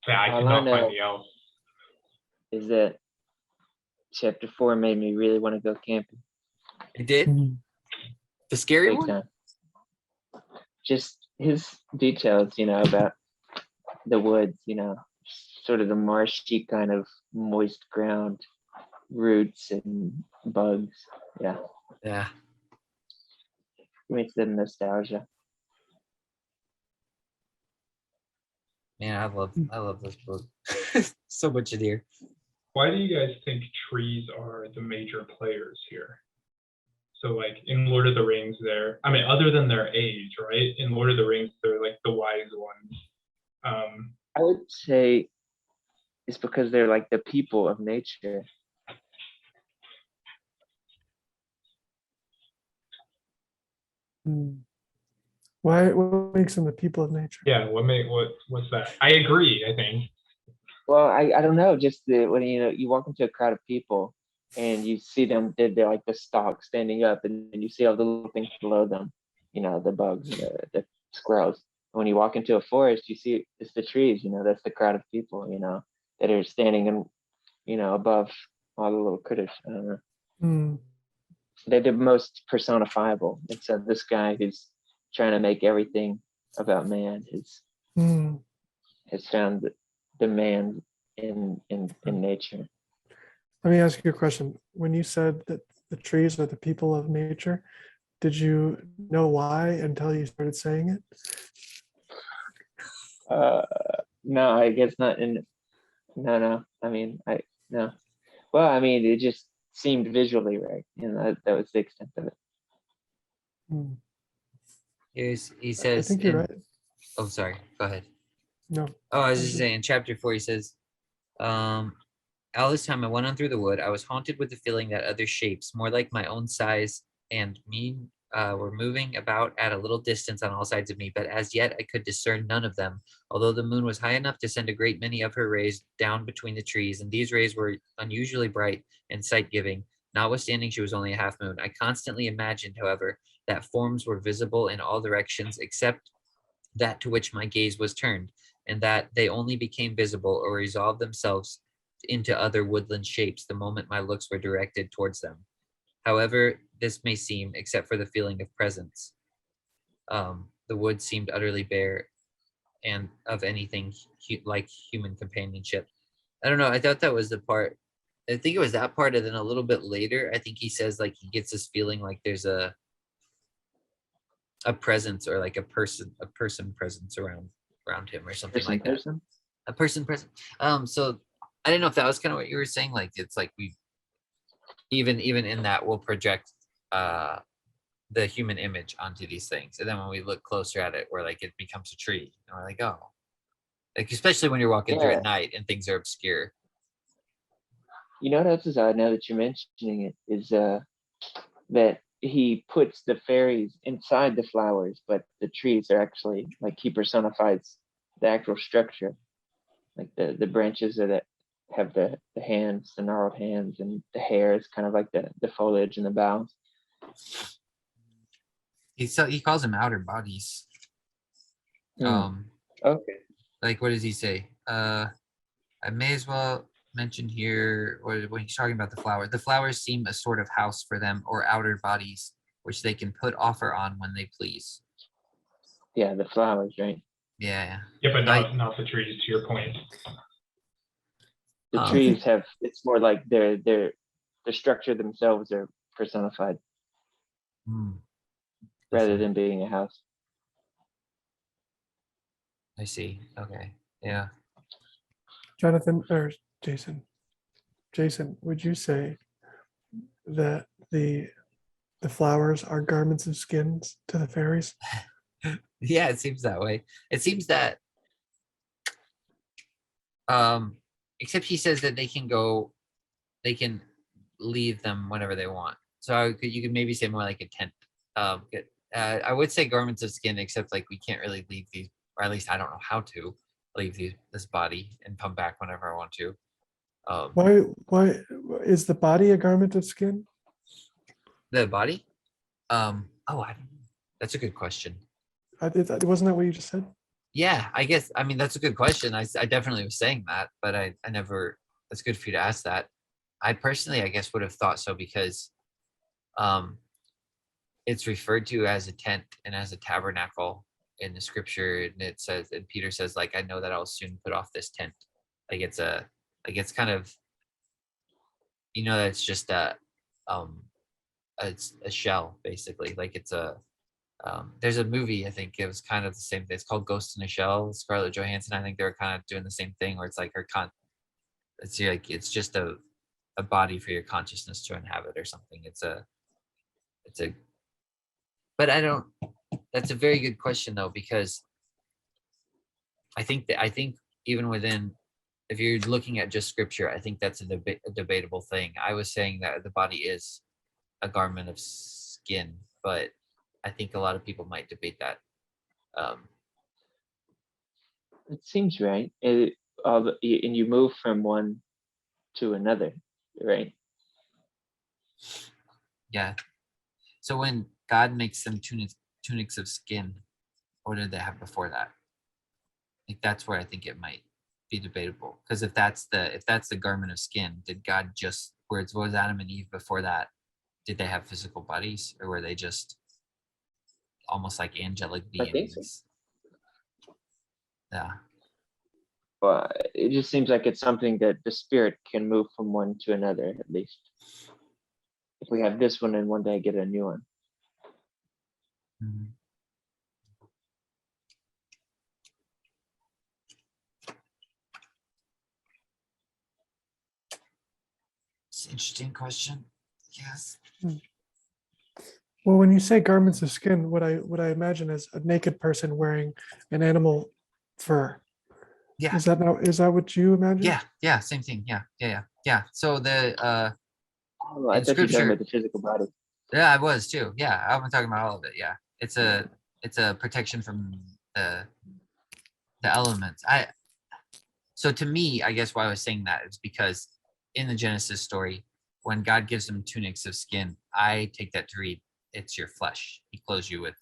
Yeah, I All could I not know- find the elf. Is that chapter 4 made me really want to go camping You did? Hmm. The scary big one? time. Just his details, about the woods, sort of the marshy kind of moist ground, roots and bugs. Yeah, Yeah. makes it nostalgia. Man, I love this book. So much in here. Why do you guys think trees are the major players here? So like in Lord of the Rings, other than their age, right? In Lord of the Rings, they're like the wise ones. I would say it's because they're like the people of nature. Hmm. What makes them the people of nature? Yeah, what's that? I agree, I think. Well, I don't know. Just when you walk into a crowd of people and you see them, they're like the stalk standing up, and you see all the little things below them. The bugs, the squirrels. When you walk into a forest, you see it's the trees, that's the crowd of people, that are standing and, above all the little critters. I don't know. Hmm. They're the most personifiable. And so this guy who's trying to make everything about man Hmm. has found the man in nature. Let me ask you a question. When you said that the trees are the people of nature, did you know why until you started saying it? No, I guess not. No. I mean, no. Well, I mean, it just seemed visually right. That was the extent of it. Hmm. He I says, think you're in, right. oh, sorry, go ahead. No. Oh, I was I just just- saying, in chapter 4, he says, all this time I went on through the wood. I was haunted with the feeling that other shapes, more like my own size and mean, were moving about at a little distance on all sides of me, but as yet I could discern none of them, although the moon was high enough to send a great many of her rays down between the trees, and these rays were unusually bright and sight-giving, notwithstanding she was only a half moon. I constantly imagined, however, that forms were visible in all directions except that to which my gaze was turned, and that they only became visible or resolved themselves into other woodland shapes the moment my looks were directed towards them. However this may seem, except for the feeling of presence, the wood seemed utterly bare and of anything like human companionship. I don't know. I thought that was the part. I think it was that part, and then a little bit later, I think he says like he gets this feeling like there's a presence or like a person presence around him or something like that. A person present. So I didn't know if that was kind of what you were saying. Like it's like we even in that we'll project the human image onto these things, and then when we look closer at it, we're like it becomes a tree, and we're like, oh, like especially when you're walking through Yeah. at night and things are obscure. What else is odd now that you're mentioning it is that he puts the fairies inside the flowers, but the trees are actually like he personifies the actual structure, like the branches that have the hands, the gnarled hands, and the hair is kind of like the foliage and the boughs. He calls them outer bodies. Okay. Like what does he say? I may as well mention here, or when he's talking about the flowers seem a sort of house for them, or outer bodies, which they can put offer on when they please. Yeah, the flowers, right? Yeah. Yeah, but not the trees, to your point. The trees have, it's more like the structure themselves are personified rather than being a house. I see. Okay. Yeah. Jonathan or Jason, would you say that the flowers are garments of skins to the fairies? Yeah, it seems that way. It seems that except he says that they can leave them whenever they want. So you could maybe say more like a tent. I would say garments of skin, except like we can't really leave these, or at least I don't know how to leave this body and come back whenever I want to. Why is the body a garment of skin? The body? Oh, I don't know. That's a good question. Wasn't that what you just said? Yeah, I guess. I mean, that's a good question. I definitely was saying that, but I never. It's good for you to ask that. I personally, I guess, would have thought so because, it's referred to as a tent and as a tabernacle in the scripture, and it says, and Peter says, like, I know that I'll soon put off this tent. Like it's kind of, that's just it's a shell basically. Like it's a there's a movie, I think it was kind of the same thing. It's called Ghost in a Shell. Scarlett Johansson, I think they were kind of doing the same thing where it's like it's just a body for your consciousness to inhabit or something. It's a but I don't that's a very good question though, because I think even within, if you're looking at just scripture, I think that's a debatable thing. I was saying that the body is a garment of skin, but I think a lot of people might debate that. It seems right. And you move from one to another, right? Yeah. So when God makes them tunics of skin, what did they have before that? Like that's where I think it might be debatable. Because if that's the garment of skin, did God just was Adam and Eve before that? Did they have physical bodies, or were they just almost like angelic I think so. beings? Yeah. Well, it just seems like it's something that the spirit can move from one to another, at least. If we have this one and one day get a new one. Mhm. It's an interesting question. Yes. Well, when you say garments of skin, what I imagine is a naked person wearing an animal fur. Yeah. Is that what you imagine? Yeah. Same thing. Yeah. So the Oh, I In thought you were talking scripture, about the physical body. yeah, I was too. Yeah, I'm talking about all of it. Yeah, it's a protection from the elements. So to me, I guess why I was saying that is because in the Genesis story, when God gives them tunics of skin, I take that to read it's your flesh. He clothes you with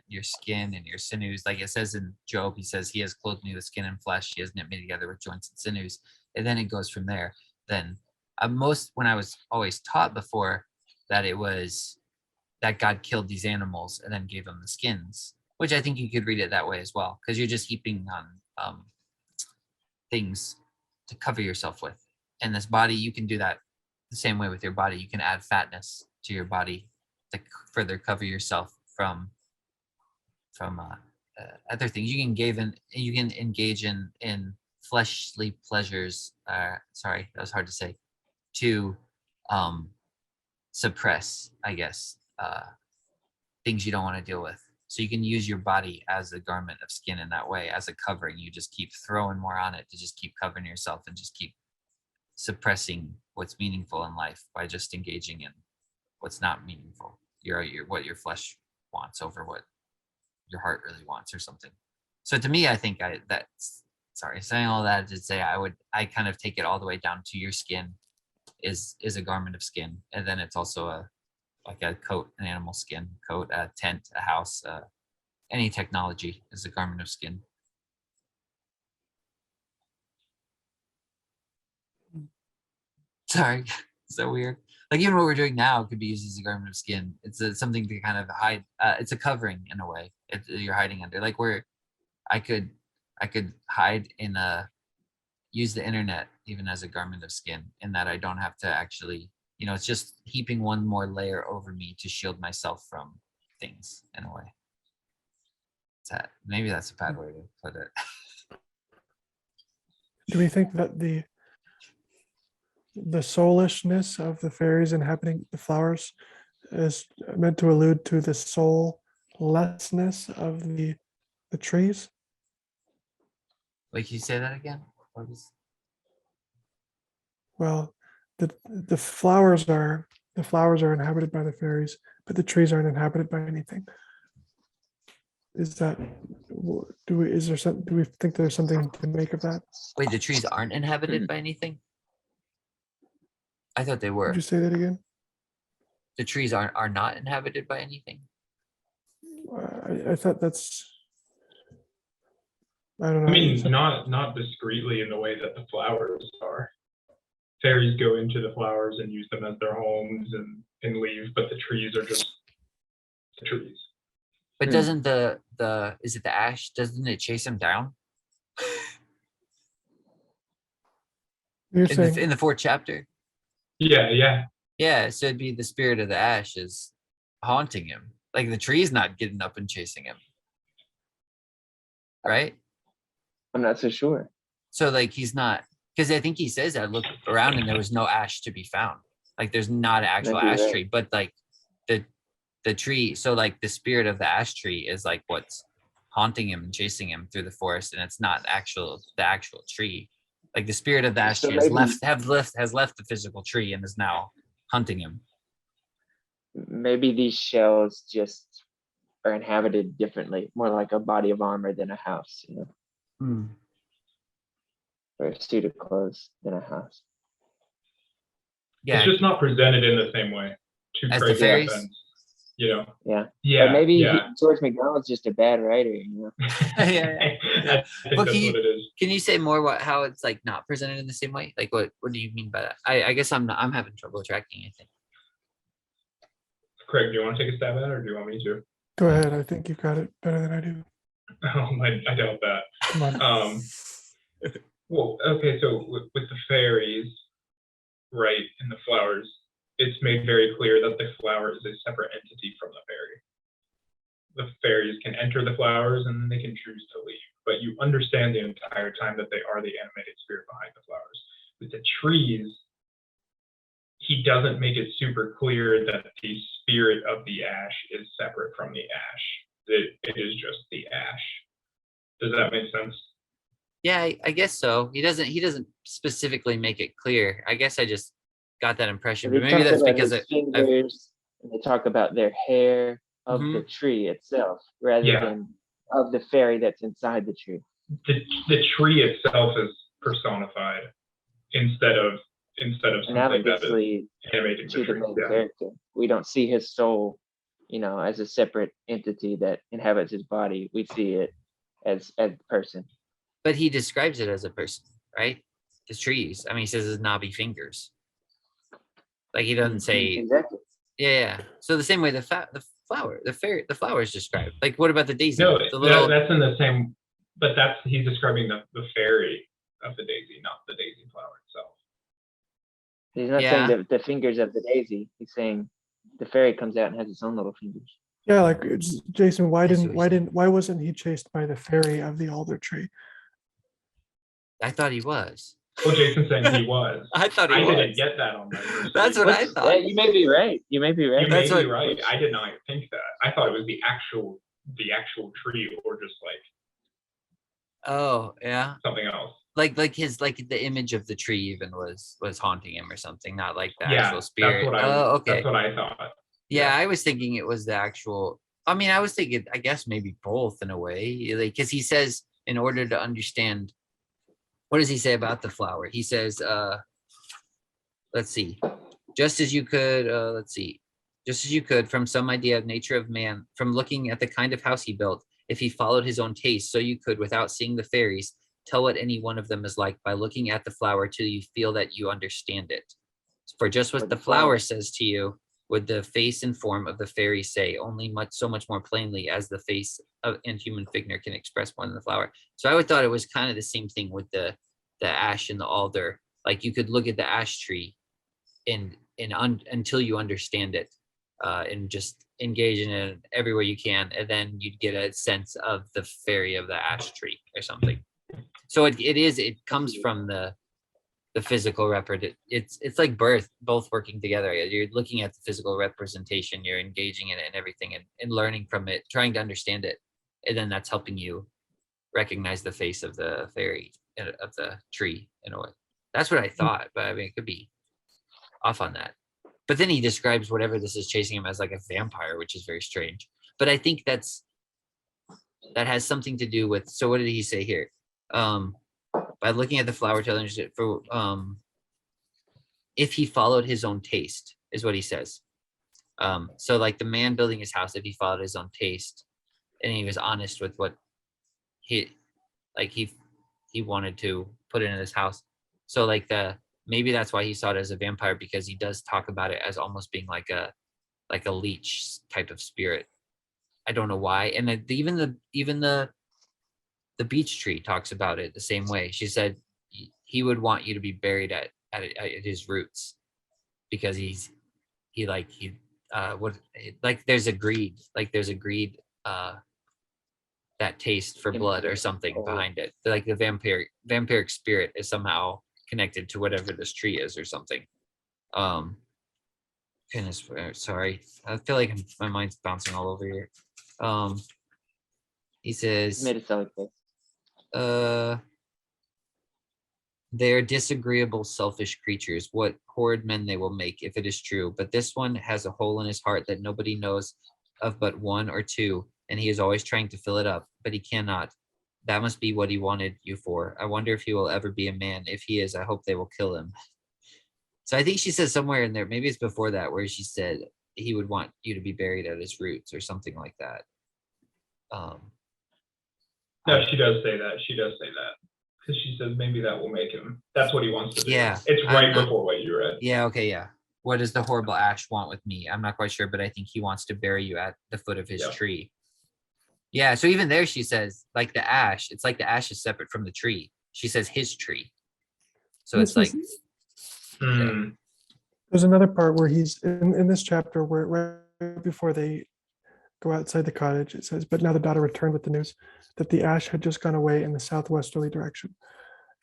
your skin and your sinews. Like it says in Job, he says, He has clothed me with skin and flesh. He has knit me together with joints and sinews. And then it goes from there. Then when I was always taught before that it was that God killed these animals and then gave them the skins, which I think you could read it that way as well, because you're just heaping on things to cover yourself with. And this body, you can do that the same way with your body. You can add fatness to your body to further cover yourself from other things. You can engage in fleshly pleasures. Sorry, that was hard to say. To suppress, I guess, things you don't want to deal with. So you can use your body as a garment of skin in that way, as a covering. You just keep throwing more on it to just keep covering yourself and just keep suppressing what's meaningful in life by just engaging in what's not meaningful. Your what your flesh wants over what your heart really wants or something. So to me, I think saying all that to say I kind of take it all the way down to your skin is a garment of skin, and then it's also like a coat, an animal skin coat, a tent, a house, any technology is a garment of skin. Sorry, so weird. Like even what we're doing now could be used as a garment of skin. It's something to kind of hide. It's a covering in a way. You're hiding under. Like where I could hide in use the internet even as a garment of skin, in that I don't have to actually, it's just heaping one more layer over me to shield myself from things in a way. Maybe that's a bad way to put it. Do we think that the soulishness of the fairies inhabiting the flowers is meant to allude to the soullessness of the trees? Like you say that again? Well, the flowers are inhabited by the fairies, but the trees aren't inhabited by anything. Is that do we think there's something to make of that? Wait, the trees aren't inhabited by anything? I thought they Could were. you say that again? The trees are not inhabited by anything. I thought that's. I don't know. I mean, not discreetly in the way that the flowers are. Fairies go into the flowers and use them as their homes and leave, but the trees are just the trees. But doesn't the is it the ash? Doesn't it chase them down You're saying in the fourth chapter? Yeah. Yeah, so it'd be the spirit of the ash is haunting him. Like the tree's not getting up and chasing him, right? I'm not so sure. So like he's not, because I think he says I looked around and there was no ash to be found. Like there's not an actual Might be ash right. tree, but like the tree. So like the spirit of the ash tree is like what's haunting him and chasing him through the forest, and it's not the actual tree. Like the spirit of the ash So tree has maybe- left the physical tree and is now hunting him. Maybe these shells just are inhabited differently, more like a body of armor than a house, or a suit of clothes than a house. Yeah, It's just not presented in the same way. Two As the crazy fairies? events. You know? Yeah. Yeah. Or maybe yeah. George MacDonald's just a bad writer, you know? Yeah. I think Well, that's what it is. Can you say more how it's like not presented in the same way? Like what do you mean by that? I guess I'm having trouble tracking, I think. Craig, do you want to take a stab at it, or do you want me to? Go ahead. I think you got it better than I do. I doubt that. Come on. Well, okay, so with the fairies, right, and the flowers, it's made very clear that the flower is a separate entity from the fairy. The fairies can enter the flowers and then they can choose to leave, but you understand the entire time that they are the animated spirit behind the flowers. With the trees, he doesn't make it super clear that the spirit of the ash is separate from the ash. It is just the ash. Does that make sense? Yeah, I guess so. He doesn't specifically make it clear. I guess I just got that impression, They but maybe talk that's about because his I've fingers, and they talk about their hair of the Mhm. tree itself, rather Yeah. than of the fairy that's inside the tree. The tree itself is personified instead of something that is Analogously animating to the the tree. main Yeah. character, we don't see his soul, as a separate entity that inhabits his body. We see it as a person. but he describes it as a person, right? The trees. I mean, he says his knobby fingers. Like he doesn't say, Exactly. yeah. So the same way the flower, the flower is described. Like what about the daisy? No, The little that's in the same, but he's describing the fairy of the daisy, not the daisy flower itself. He's not saying that the fingers of the daisy. He's saying the fairy comes out and has its own little fingers. Yeah, like Jason, why That's what he said. why wasn't he chased by the fairy of the alder tree? I thought he was. Well, Jason's saying he was. I thought he I was. didn't get that on my first That's read. what I thought. You may be right. You may be right. You may That's be what- right. I did not think that. I thought it was the actual tree, or just like Oh yeah. something else. Like the image of the tree even was haunting him or something, not like the Yeah, actual spirit. that's Okay. what I thought. Yeah, Yeah. I was thinking it was the actual. I mean, I was thinking, I guess maybe both in a way, like because he says in order to understand, what does he say about the flower? He says, let's see, just as you could, just as you could from some idea of nature of man, from looking at the kind of house he built, if he followed his own taste, so you could, without seeing the fairies, tell what any one of them is like by looking at the flower till you feel that you understand it. For just what the flower says to you, would the face and form of the fairy say, only so much more plainly as the face and human figure can express more than the flower. So I would thought it was kind of the same thing with the ash and the alder. Like you could look at the ash tree until you understand it, and just engage in it everywhere you can, and then you'd get a sense of the fairy of the ash tree or something. So it comes from the physical it's like birth, both working together. You're looking at the physical representation, you're engaging in it and everything, and learning from it, trying to understand it, and then that's helping you recognize the face of the fairy, of the tree, in a way. That's what I thought, but I mean, it could be off on that. But then he describes whatever this is chasing him as like a vampire, which is very strange. But I think that has something to do with, so what did he say here? By looking at the flower to understand, for if he followed his own taste, is what he says. So like the man building his house, if he followed his own taste and he was honest with what he wanted to put into his house. So like maybe that's why he saw it as a vampire, because he does talk about it as almost being like a leech type of spirit. I don't know why. And even the beech tree talks about it the same way. She said he would want you to be buried at his roots, because there's a greed, that taste for blood or something behind it. Like the vampiric spirit is somehow connected to whatever this tree is or something. Goodness, sorry. I feel like my mind's bouncing all over here. He says, Made it sound like this. they are disagreeable, selfish creatures. What horrid men they will make, if it is true. But this one has a hole in his heart that nobody knows of but one or two, and he is always trying to fill it up, but he cannot. That must be what he wanted you for. I wonder if he will ever be a man. If he is, I hope they will kill him. So I think she says somewhere in there, maybe it's before that, where she said, he would want you to be buried at his roots or something like that. No, she does say that. She does say that. Because she says maybe that will make him. That's what he wants to do. Yeah, It's I'm right not- before what you read. Yeah, okay, yeah. What does the horrible ash want with me? I'm not quite sure, but I think he wants to bury you at the foot of his Yeah. tree. Yeah, so even there she says, like the ash, it's like the ash is separate from the tree. She says his tree. So This it's like, was- Hmm. There's another part where he's in this chapter where right before they go outside the cottage, it says, "But now the daughter returned with the news that the ash had just gone away in the southwesterly direction.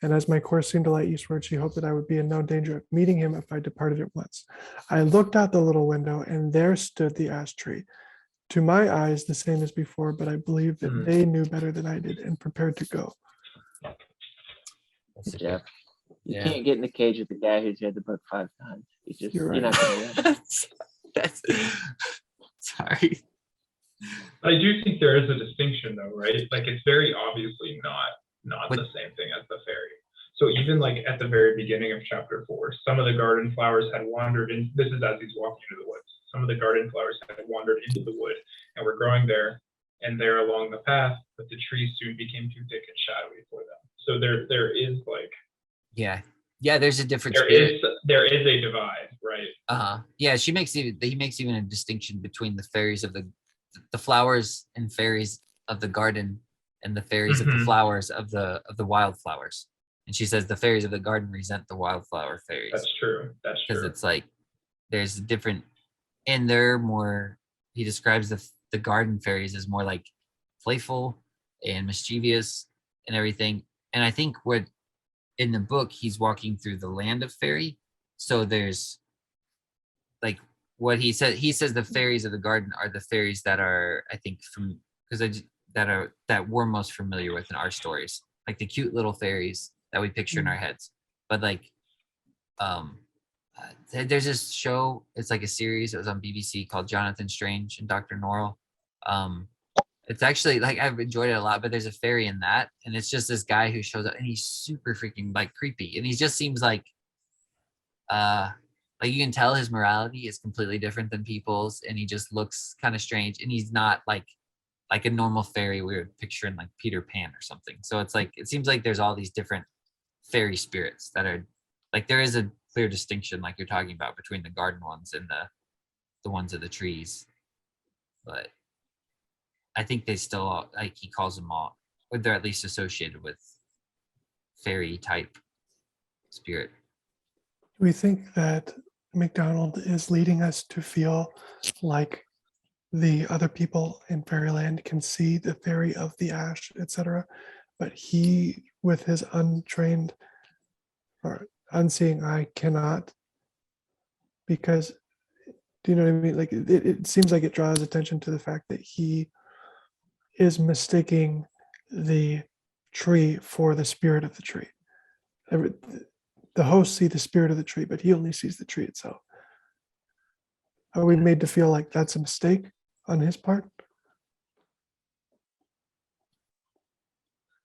And as my course seemed to lie eastward, she hoped that I would be in no danger of meeting him if I departed at once. I looked out the little window, and there stood the ash tree. To my eyes, the same as before, but I believe that Hmm. they knew better than I did and prepared to go." that's a Good good- job. You yeah. can't get in the cage with the guy who's read the book 5 times. You're You're not gonna win. that's sorry. I do think there is a distinction though, right? Like it's very obviously not But- the same thing as the fairy. So even like at the very beginning of chapter 4, some of the garden flowers had wandered in. This is as he's walking into the woods. Some of the garden flowers had wandered into the wood and were growing there and there along the path, but the trees soon became too thick and shadowy for them. So there is like Yeah. Yeah, there's a different there spirit. is a divide, right? Yeah, he makes even a distinction between the fairies of the flowers and fairies of the garden and the fairies of the Mhm. flowers of the wildflowers. And she says the fairies of the garden resent the wildflower fairies. That's true. That's Because true. it's like there's a different, and they're more, he describes the garden fairies as more like playful and mischievous and everything. And I think what in the book he's walking through the land of fairy, so there's like what he says the fairies of the garden are the fairies that are, I think, from because that we're most familiar with in our stories, like the cute little fairies that we picture in our heads. But like there's this show, it's like a series, it was on BBC, called Jonathan Strange and Dr. Norrell. It's actually like I've enjoyed it a lot, but there's a fairy in that, and it's just this guy who shows up and he's super freaking like creepy, and he just seems like you can tell his morality is completely different than people's, and he just looks kind of strange, and he's not like a normal fairy we would picture in like Peter Pan or something. So it's like it seems like there's all these different fairy spirits that are like, there is a clear distinction like you're talking about between the garden ones and the ones of the trees, but I think they still, like he calls them all, or they're at least associated with fairy type spirit. Do we think that MacDonald is leading us to feel like the other people in Fairyland can see the fairy of the ash, etc., but he, with his untrained or unseeing eye, cannot? Because, do you know what I mean? Like it seems like it draws attention to the fact that he is mistaking the tree for the spirit of the tree. The hosts see the spirit of the tree, but he only sees the tree itself. Are we made to feel like that's a mistake on his part?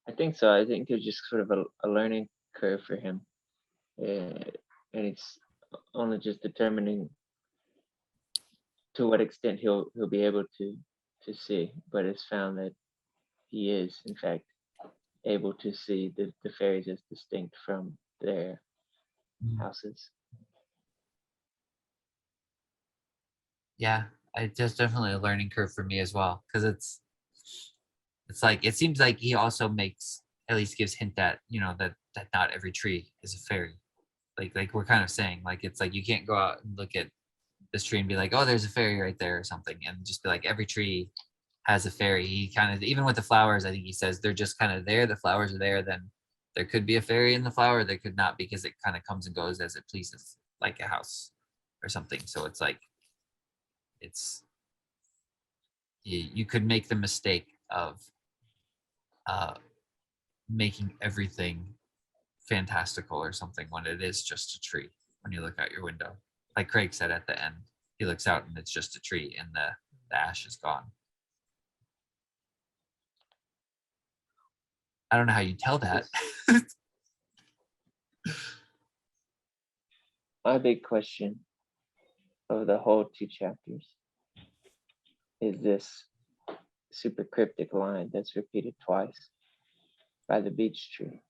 I think so. I think it's just sort of a learning curve for him, and it's only just determining to what extent he'll be able to see. But it's found that he is, in fact, able to see the fairies as distinct from their houses. Yeah, it's definitely a learning curve for me as well, because it's like it seems like he also makes, at least gives hint that that not every tree is a fairy. Like we're kind of saying, like it's like you can't go out and look at this tree and be like, oh, there's a fairy right there or something, and just be like every tree has a fairy. He kind of, even with the flowers, I think he says they're just kind of there. The flowers are there. Then there could be a fairy in the flower. There could not, because it kind of comes and goes as it pleases, like a house or something. So it's like you could make the mistake of making everything fantastical or something when it is just a tree. When you look out your window, like Craig said at the end, he looks out and it's just a tree and the ash is gone. I don't know how you tell that. My big question of the whole 2 chapters is this super cryptic line that's repeated twice by the beech tree.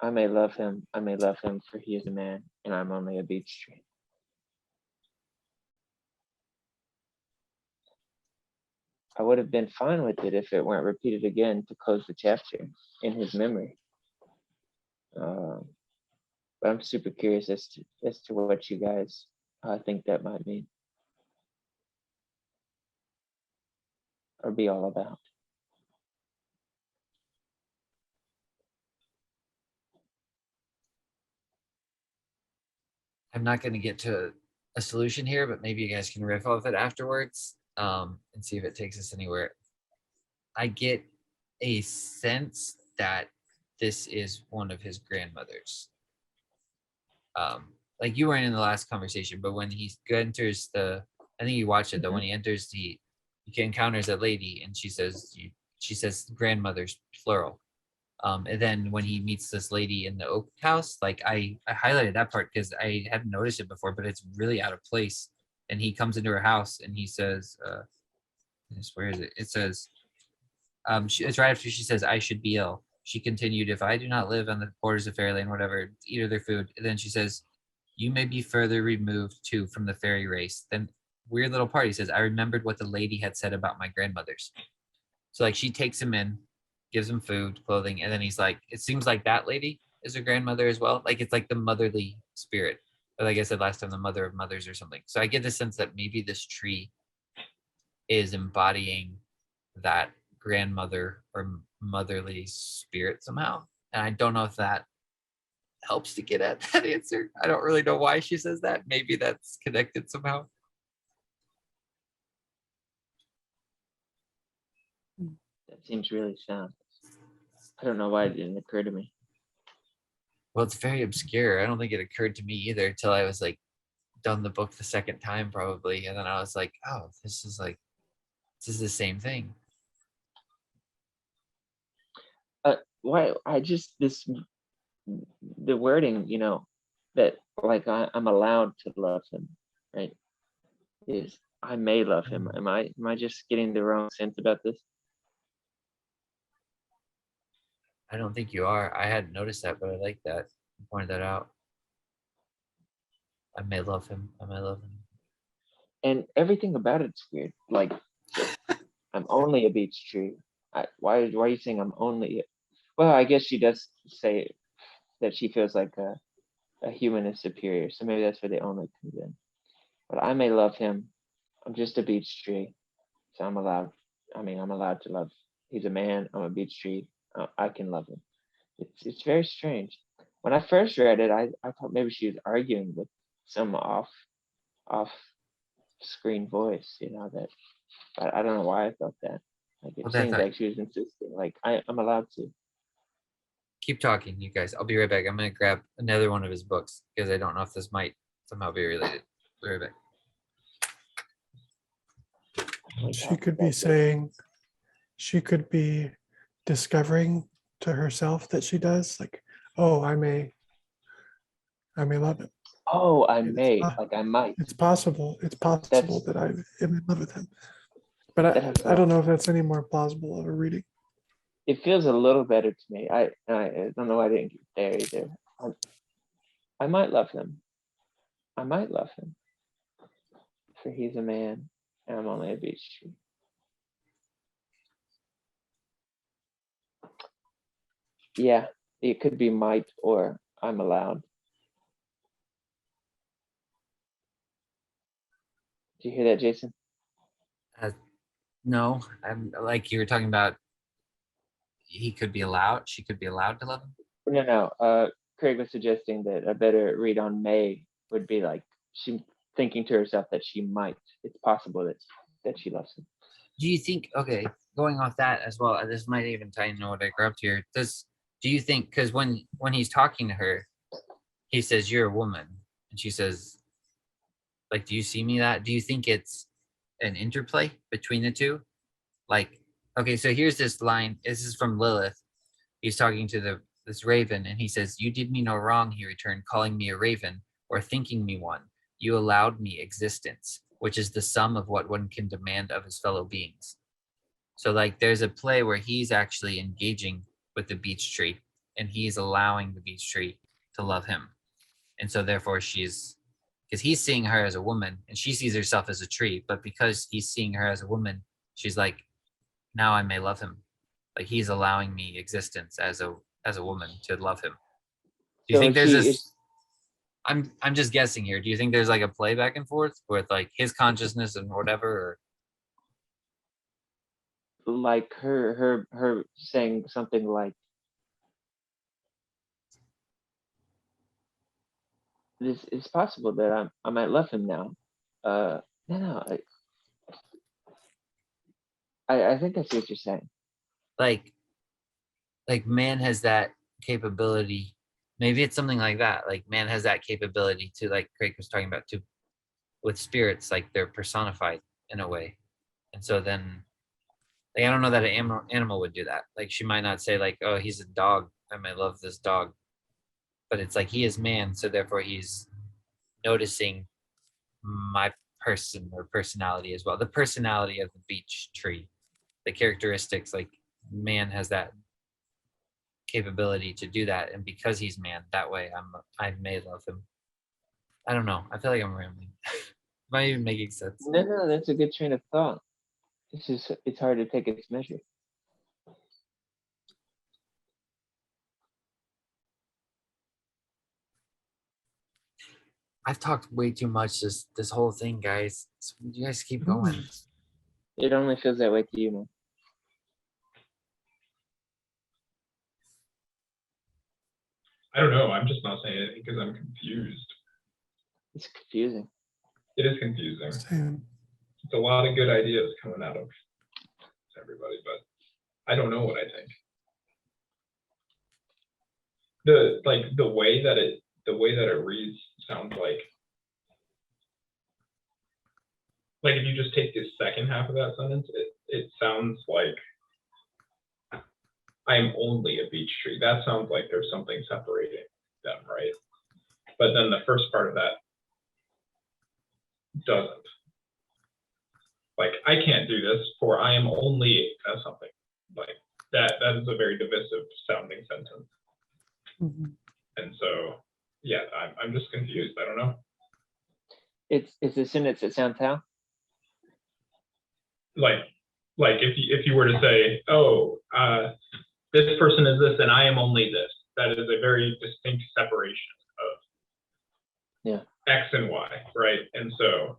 I may love him, for he is a man, and I'm only a beech tree. I would have been fine with it if it weren't repeated again to close the chapter in his memory. But I'm super curious as to what you guys think that might mean or be all about. I'm not going to get to a solution here, but maybe you guys can riff off it afterwards, and see if it takes us anywhere. I get a sense that this is one of his grandmothers. Like you weren't in the last conversation, but when he enters I think you watched it though. When he enters he encounters a lady, and she says grandmothers plural. And then when he meets this lady in the oak house, like I highlighted that part because I hadn't noticed it before, but it's really out of place. And he comes into her house and he says, where is it? It says, it's right after she says, I should be ill. She continued, if I do not live on the borders of fairyland, whatever, eat of their food. And then she says, you may be further removed too from the fairy race. Then weird little part, he says, I remembered what the lady had said about my grandmothers. So like she takes him in, gives him food, clothing, and then he's like, it seems like that lady is a grandmother as well. Like it's like the motherly spirit. But like I said last time, the mother of mothers or something. So I get the sense that maybe this tree is embodying that grandmother or motherly spirit somehow. And I don't know if that helps to get at that answer. I don't really know why she says that. Maybe that's connected somehow. That seems really sound. I don't know why it didn't occur to me. Well, it's very obscure. I don't think it occurred to me either until I was like done the book the second time probably. And then I was like, oh, this is the same thing. Why the wording, that like I'm allowed to love him, right? Is I may love him. Am I just getting the wrong sense about this? I don't think you are. I hadn't noticed that, but I like that. You pointed that out. I may love him. I may love him. And everything about it's weird. Like I'm only a beech tree. Why are you saying I'm only? Well, I guess she does say that she feels like a human is superior. So maybe that's where the only comes in. But I may love him. I'm just a beech tree. So I'm allowed to love. He's a man. I'm a beech tree. I can love him. It's very strange. When I first read it, I thought maybe she was arguing with some off screen voice, that. But I don't know why I thought that. Like it seems like she was insisting, like I'm allowed to. Keep talking, you guys. I'll be right back. I'm gonna grab another one of his books because I don't know if this might somehow be related. Be right back. She could be saying, she could be discovering to herself that she does, like, oh, I may love him. Oh, I may, like I might. It's possible that I am in love with him. But I don't know if that's any more plausible of a reading. It feels a little better to me. I don't know why I didn't get there either. I might love him. I might love him. For he's a man and I'm only a beech tree. Yeah, it could be might or I'm allowed. Did you hear that, Jason? No, I'm like you were talking about. He could be allowed. She could be allowed to love him. No. Craig was suggesting that a better read on May would be like she thinking to herself that she might. It's possible that she loves him. Do you think? Okay, going off that as well. This might even tie into what I grew up here. Do you think? Because when he's talking to her, he says, "You're a woman," and she says, "Like, do you see me that? Do you think it's an interplay between the two? Like, okay, so here's this line. This is from Lilith. He's talking to this raven, and he says, "You did me no wrong," he returned, "calling me a raven. or thinking me one. You allowed me existence, which is the sum of what one can demand of his fellow beings. So like there's a play where he's actually engaging with the beech tree and he's allowing the beech tree to love him. And so therefore she's, because he's seeing her as a woman and she sees herself as a tree, but because he's seeing her as a woman, she's like, now I may love him. Like he's allowing me existence as a woman to love him. Do you So think there's she this? is I'm just guessing here. Do you think there's like a play back and forth with like his consciousness and whatever? Or like her saying something like, this is possible that I might love him now. No, I think I see what you're saying. like man has that capability. Maybe it's something like that. Like man has that capability to, like Craig was talking about, to with spirits, like they're personified in a way. And so then like I don't know that an animal would do that. Like she might not say like, oh, he's a dog, I might love this dog. But it's like he is man, so therefore he's noticing my person or personality as well. The personality of the beech tree, the characteristics, like man has that capability to do that, and because he's man, that way I may love him. I don't know. I feel like I'm rambling. Am I even making sense? No, that's a good train of thought. It's just, it's hard to take its measure. I've talked way too much this whole thing, guys. So you guys keep going. It only feels that way to you, man. I don't know. I'm just not saying it because I'm confused. It's confusing. It is confusing. Same. It's a lot of good ideas coming out of everybody, but I don't know what I think. The way that it reads sounds like if you just take the second half of that sentence, it sounds like I am only a beech tree. That sounds like there's something separating them, right? But then the first part of that doesn't. Like, I can't do this, for I am only something. Like that is a very divisive sounding sentence. Mhm. And so yeah, I'm just confused. I don't know. It's a sentence that sounds how? Like if you were to say, oh, this person is this and I am only this, that is a very distinct separation of X and Y, right? And so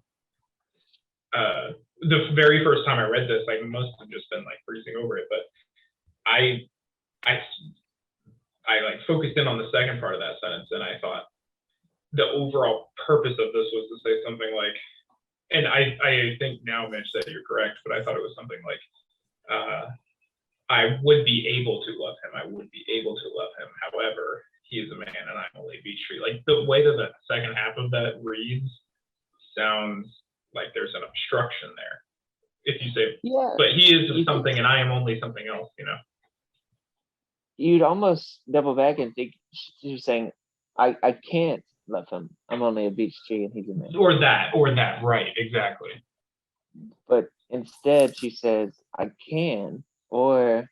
the very first time I read this, I must have just been like freezing over it, but I like focused in on the second part of that sentence, and I thought the overall purpose of this was to say something like, and I think now, Mitch, that you're correct, but I thought it was something like, I would be able to love him. I would be able to love him. However, he is a man and I'm only a beech tree. Like the way that the second half of that reads sounds like there's an obstruction there. If you say, Yeah. but he is something and I am only something else, you know? You'd almost double back and think you're saying, I can't love him. I'm only a beech tree and he's a man. Or that, right, exactly. But instead she says, I can, or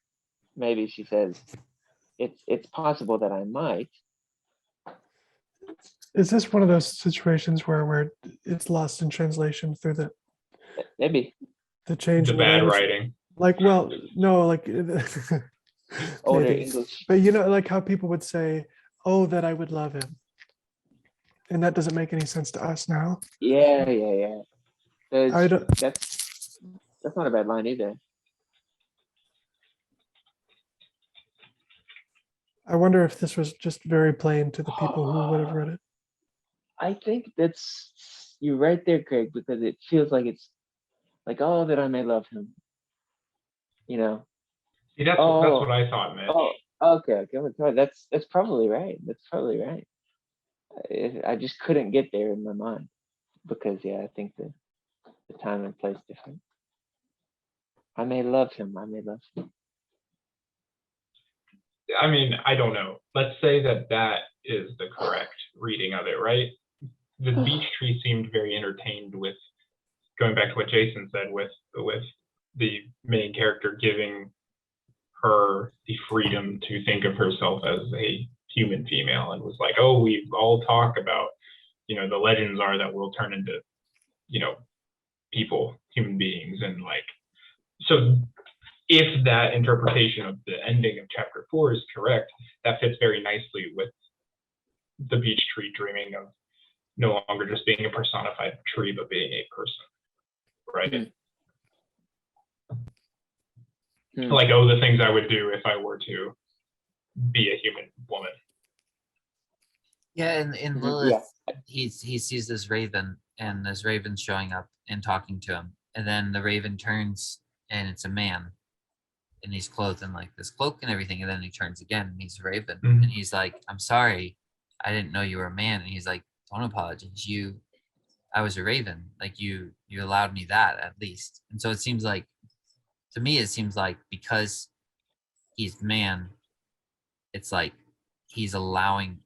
maybe she says, it's possible that I might. Is this one of those situations where it's lost in translation through Maybe. the change The in bad language? writing. Like, well, no, like Older maybe. English. But you know, like how people would say, "Oh, that I would love him," and that doesn't make any sense to us now. Yeah. I don't. That's not a bad line either. I wonder if this was just very plain to the people who would have read it. I think you're right there, Craig, because it feels like it's like, oh, that I may love him. You know. See, that's what I thought, Mitch. Oh, okay. That's probably right. That's probably right. I just couldn't get there in my mind because I think the time and place different. I may love him. I may love him. I mean, I don't know. Let's say that is the correct reading of it, right? the beech tree seemed very entertained with, going back to what Jason said, with the main character giving her the freedom to think of herself as a human female, and was like, oh, we all talk about, the legends are that we'll turn into, people, human beings, and like, so if that interpretation of the ending of chapter 4 is correct, that fits very nicely with the beech tree dreaming of no longer just being a personified tree, but being a person, right? Like, oh, the things I would do if I were to be a human woman. Yeah, in Lilith, he sees this raven, and this raven's showing up and talking to him, and then the raven turns, and it's a man, and he's clothed in like this cloak and everything, and then he turns again, and he's a raven, and he's like, "I'm sorry, I didn't know you were a man," and he's like, "Don't apologize, I was a raven, like you allowed me that at least." And so it seems like, to me, it seems like because he's man, it's like he's allowing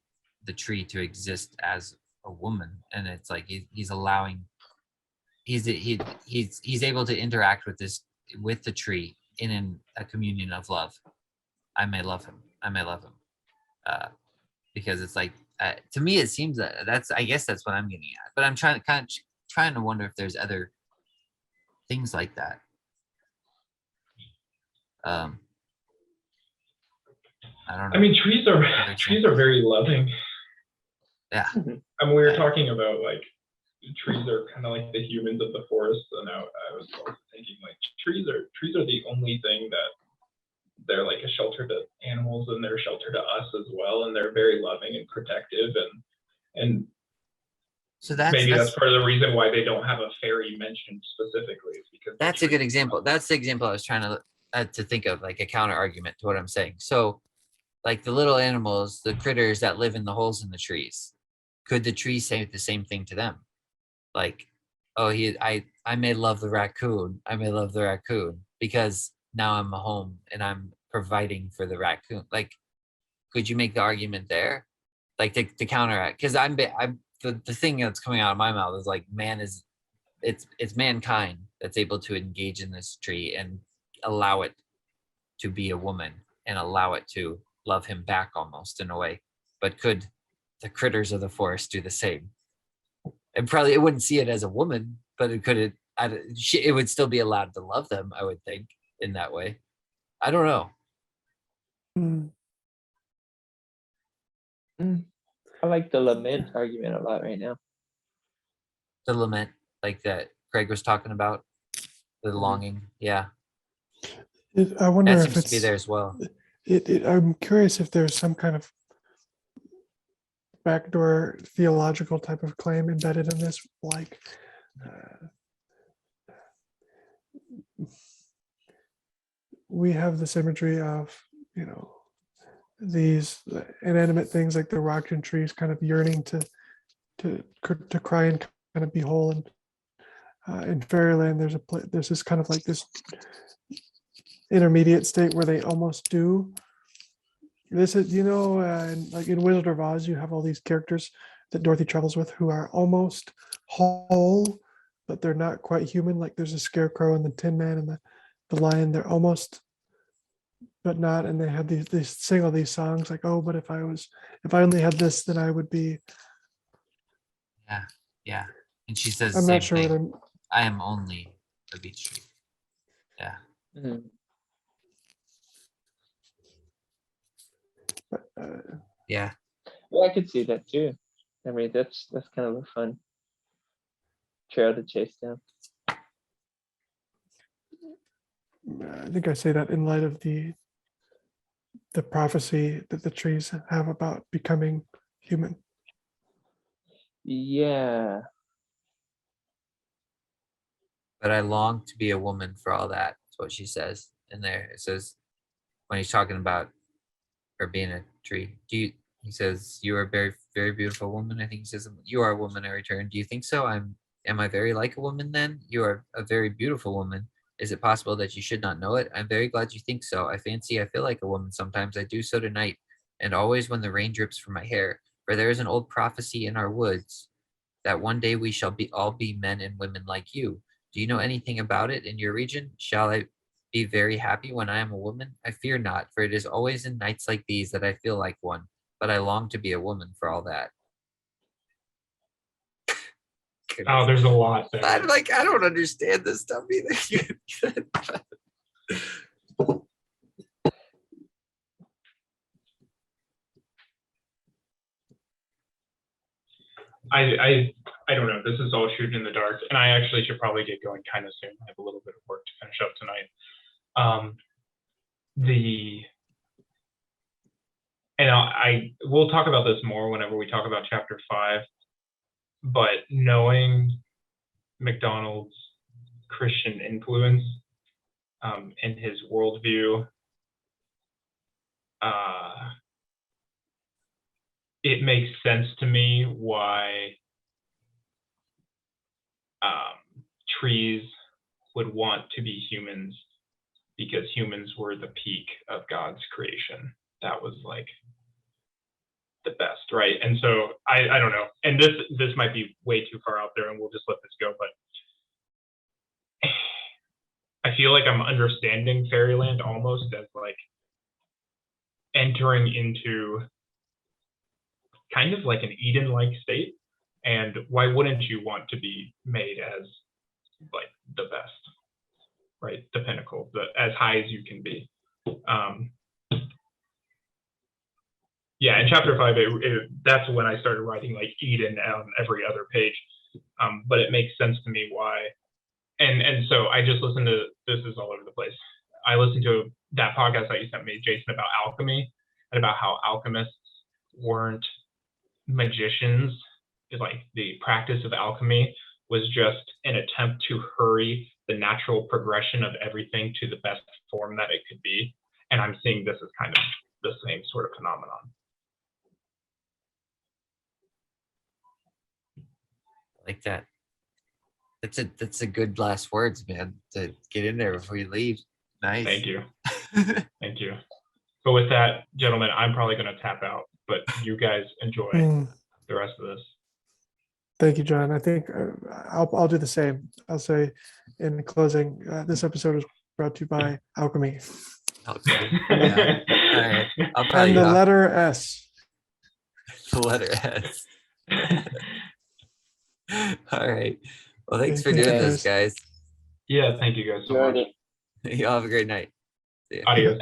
the tree to exist as a woman, and it's like he's allowing, he's able to interact with the tree in a communion of love. I may love him, because it's like, to me it seems that's, I guess that's what I'm getting at, but I'm trying to wonder if there's other things like that. I don't know. I mean, trees are very loving. Yeah. I mean, we were talking about like trees are kind of like the humans of the forest, and I was also thinking like trees are the only thing that they're like a shelter to animals, and they're a shelter to us as well, and they're very loving and protective, and so that's part of the reason why they don't have a fairy mentioned specifically, is because that's a good example. That's the example I was trying to think of, like a counter argument to what I'm saying. So, like the little animals, the critters that live in the holes in the trees, could the tree say the same thing to them? Like, oh, I may love the raccoon. I may love the raccoon because now I'm home and I'm providing for the raccoon. Like, could you make the argument there, like to counteract? Because the thing that's coming out of my mouth is like, it's mankind that's able to engage in this tree and allow it to be a woman and allow it to love him back almost in a way. But could the critters of the forest do the same? And probably it wouldn't see it as a woman, but it would still be allowed to love them, I would think, in that way. I don't know. I like the lament argument a lot right now. The lament, like that Craig was talking about, the longing. Yeah. I wonder That if seems it's to be there as well. I'm curious if there's some kind of backdoor theological type of claim embedded in this, like we have this imagery of, these inanimate things like the rocks and trees kind of yearning to cry and kind of be whole. And in fairyland, there's this kind of like this intermediate state where they almost do. This is, like in Wizard of Oz, you have all these characters that Dorothy travels with who are almost whole, but they're not quite human. Like there's a Scarecrow and the Tin Man and the Lion. They're almost, but not. And they have they sing all these songs like, oh, but if I only had this, then I would be. Yeah. And she says, I'm not sure what I am only a beech tree. Yeah. Mm-hmm. Yeah. Well, I could see that too. I mean, that's kind of a fun trail to chase down. I think I say that in light of the prophecy that the trees have about becoming human. Yeah. But I long to be a woman for all that. That's what she says in there. It says, when he's talking about her being a tree, he says, you are a very, very beautiful woman. I think he says, you are a woman, I return. Do you think so? Am I very like a woman then? You are a very beautiful woman. Is it possible that you should not know it? I'm very glad you think so. I feel like a woman sometimes. I do so tonight, and always when the rain drips from my hair. For there is an old prophecy in our woods that one day we shall all be men and women like you. Do you know anything about it in your region? Shall I be very happy when I am a woman? I fear not, for it is always in nights like these that I feel like one, but I long to be a woman for all that. Oh, there's a lot there. I'm like, I don't understand this stuff either. I don't know. This is all shooting in the dark, and I actually should probably get going kind of soon. I have a little bit of work to finish up tonight. We'll talk about this more whenever we talk about chapter 5. But knowing MacDonald's Christian influence and his worldview, it makes sense to me why trees would want to be humans, because humans were the peak of God's creation. That was like the best, right? And so I don't know. And this might be way too far out there, and we'll just let this go. But I feel like I'm understanding Fairyland almost as like entering into kind of like an Eden-like state. And why wouldn't you want to be made as like the best, right? The pinnacle, as high as you can be. Yeah, in chapter 5, that's when I started writing like Eden on every other page. But it makes sense to me why. And so I just listened to, this is all over the place. I listened to that podcast that you sent me, Jason, about alchemy, and about how alchemists weren't magicians. It's like the practice of alchemy was just an attempt to hurry the natural progression of everything to the best form that it could be. And I'm seeing this as kind of the same sort of phenomenon. Like that. That's a good last words, man, to get in there before you leave. Nice. Thank you. Thank you. But with that, gentlemen, I'm probably going to tap out, but you guys enjoy the rest of this. Thank you, John. I think I'll do the same. I'll say in closing, this episode is brought to you by alchemy. Okay. Yeah. All right. I'll tell And you the off. letter S. The letter S. All right. Well, thanks for Thank you, doing this, guys. Yeah, thank you guys so Enjoyed much. it. Y'all have a great night. See ya. Adios.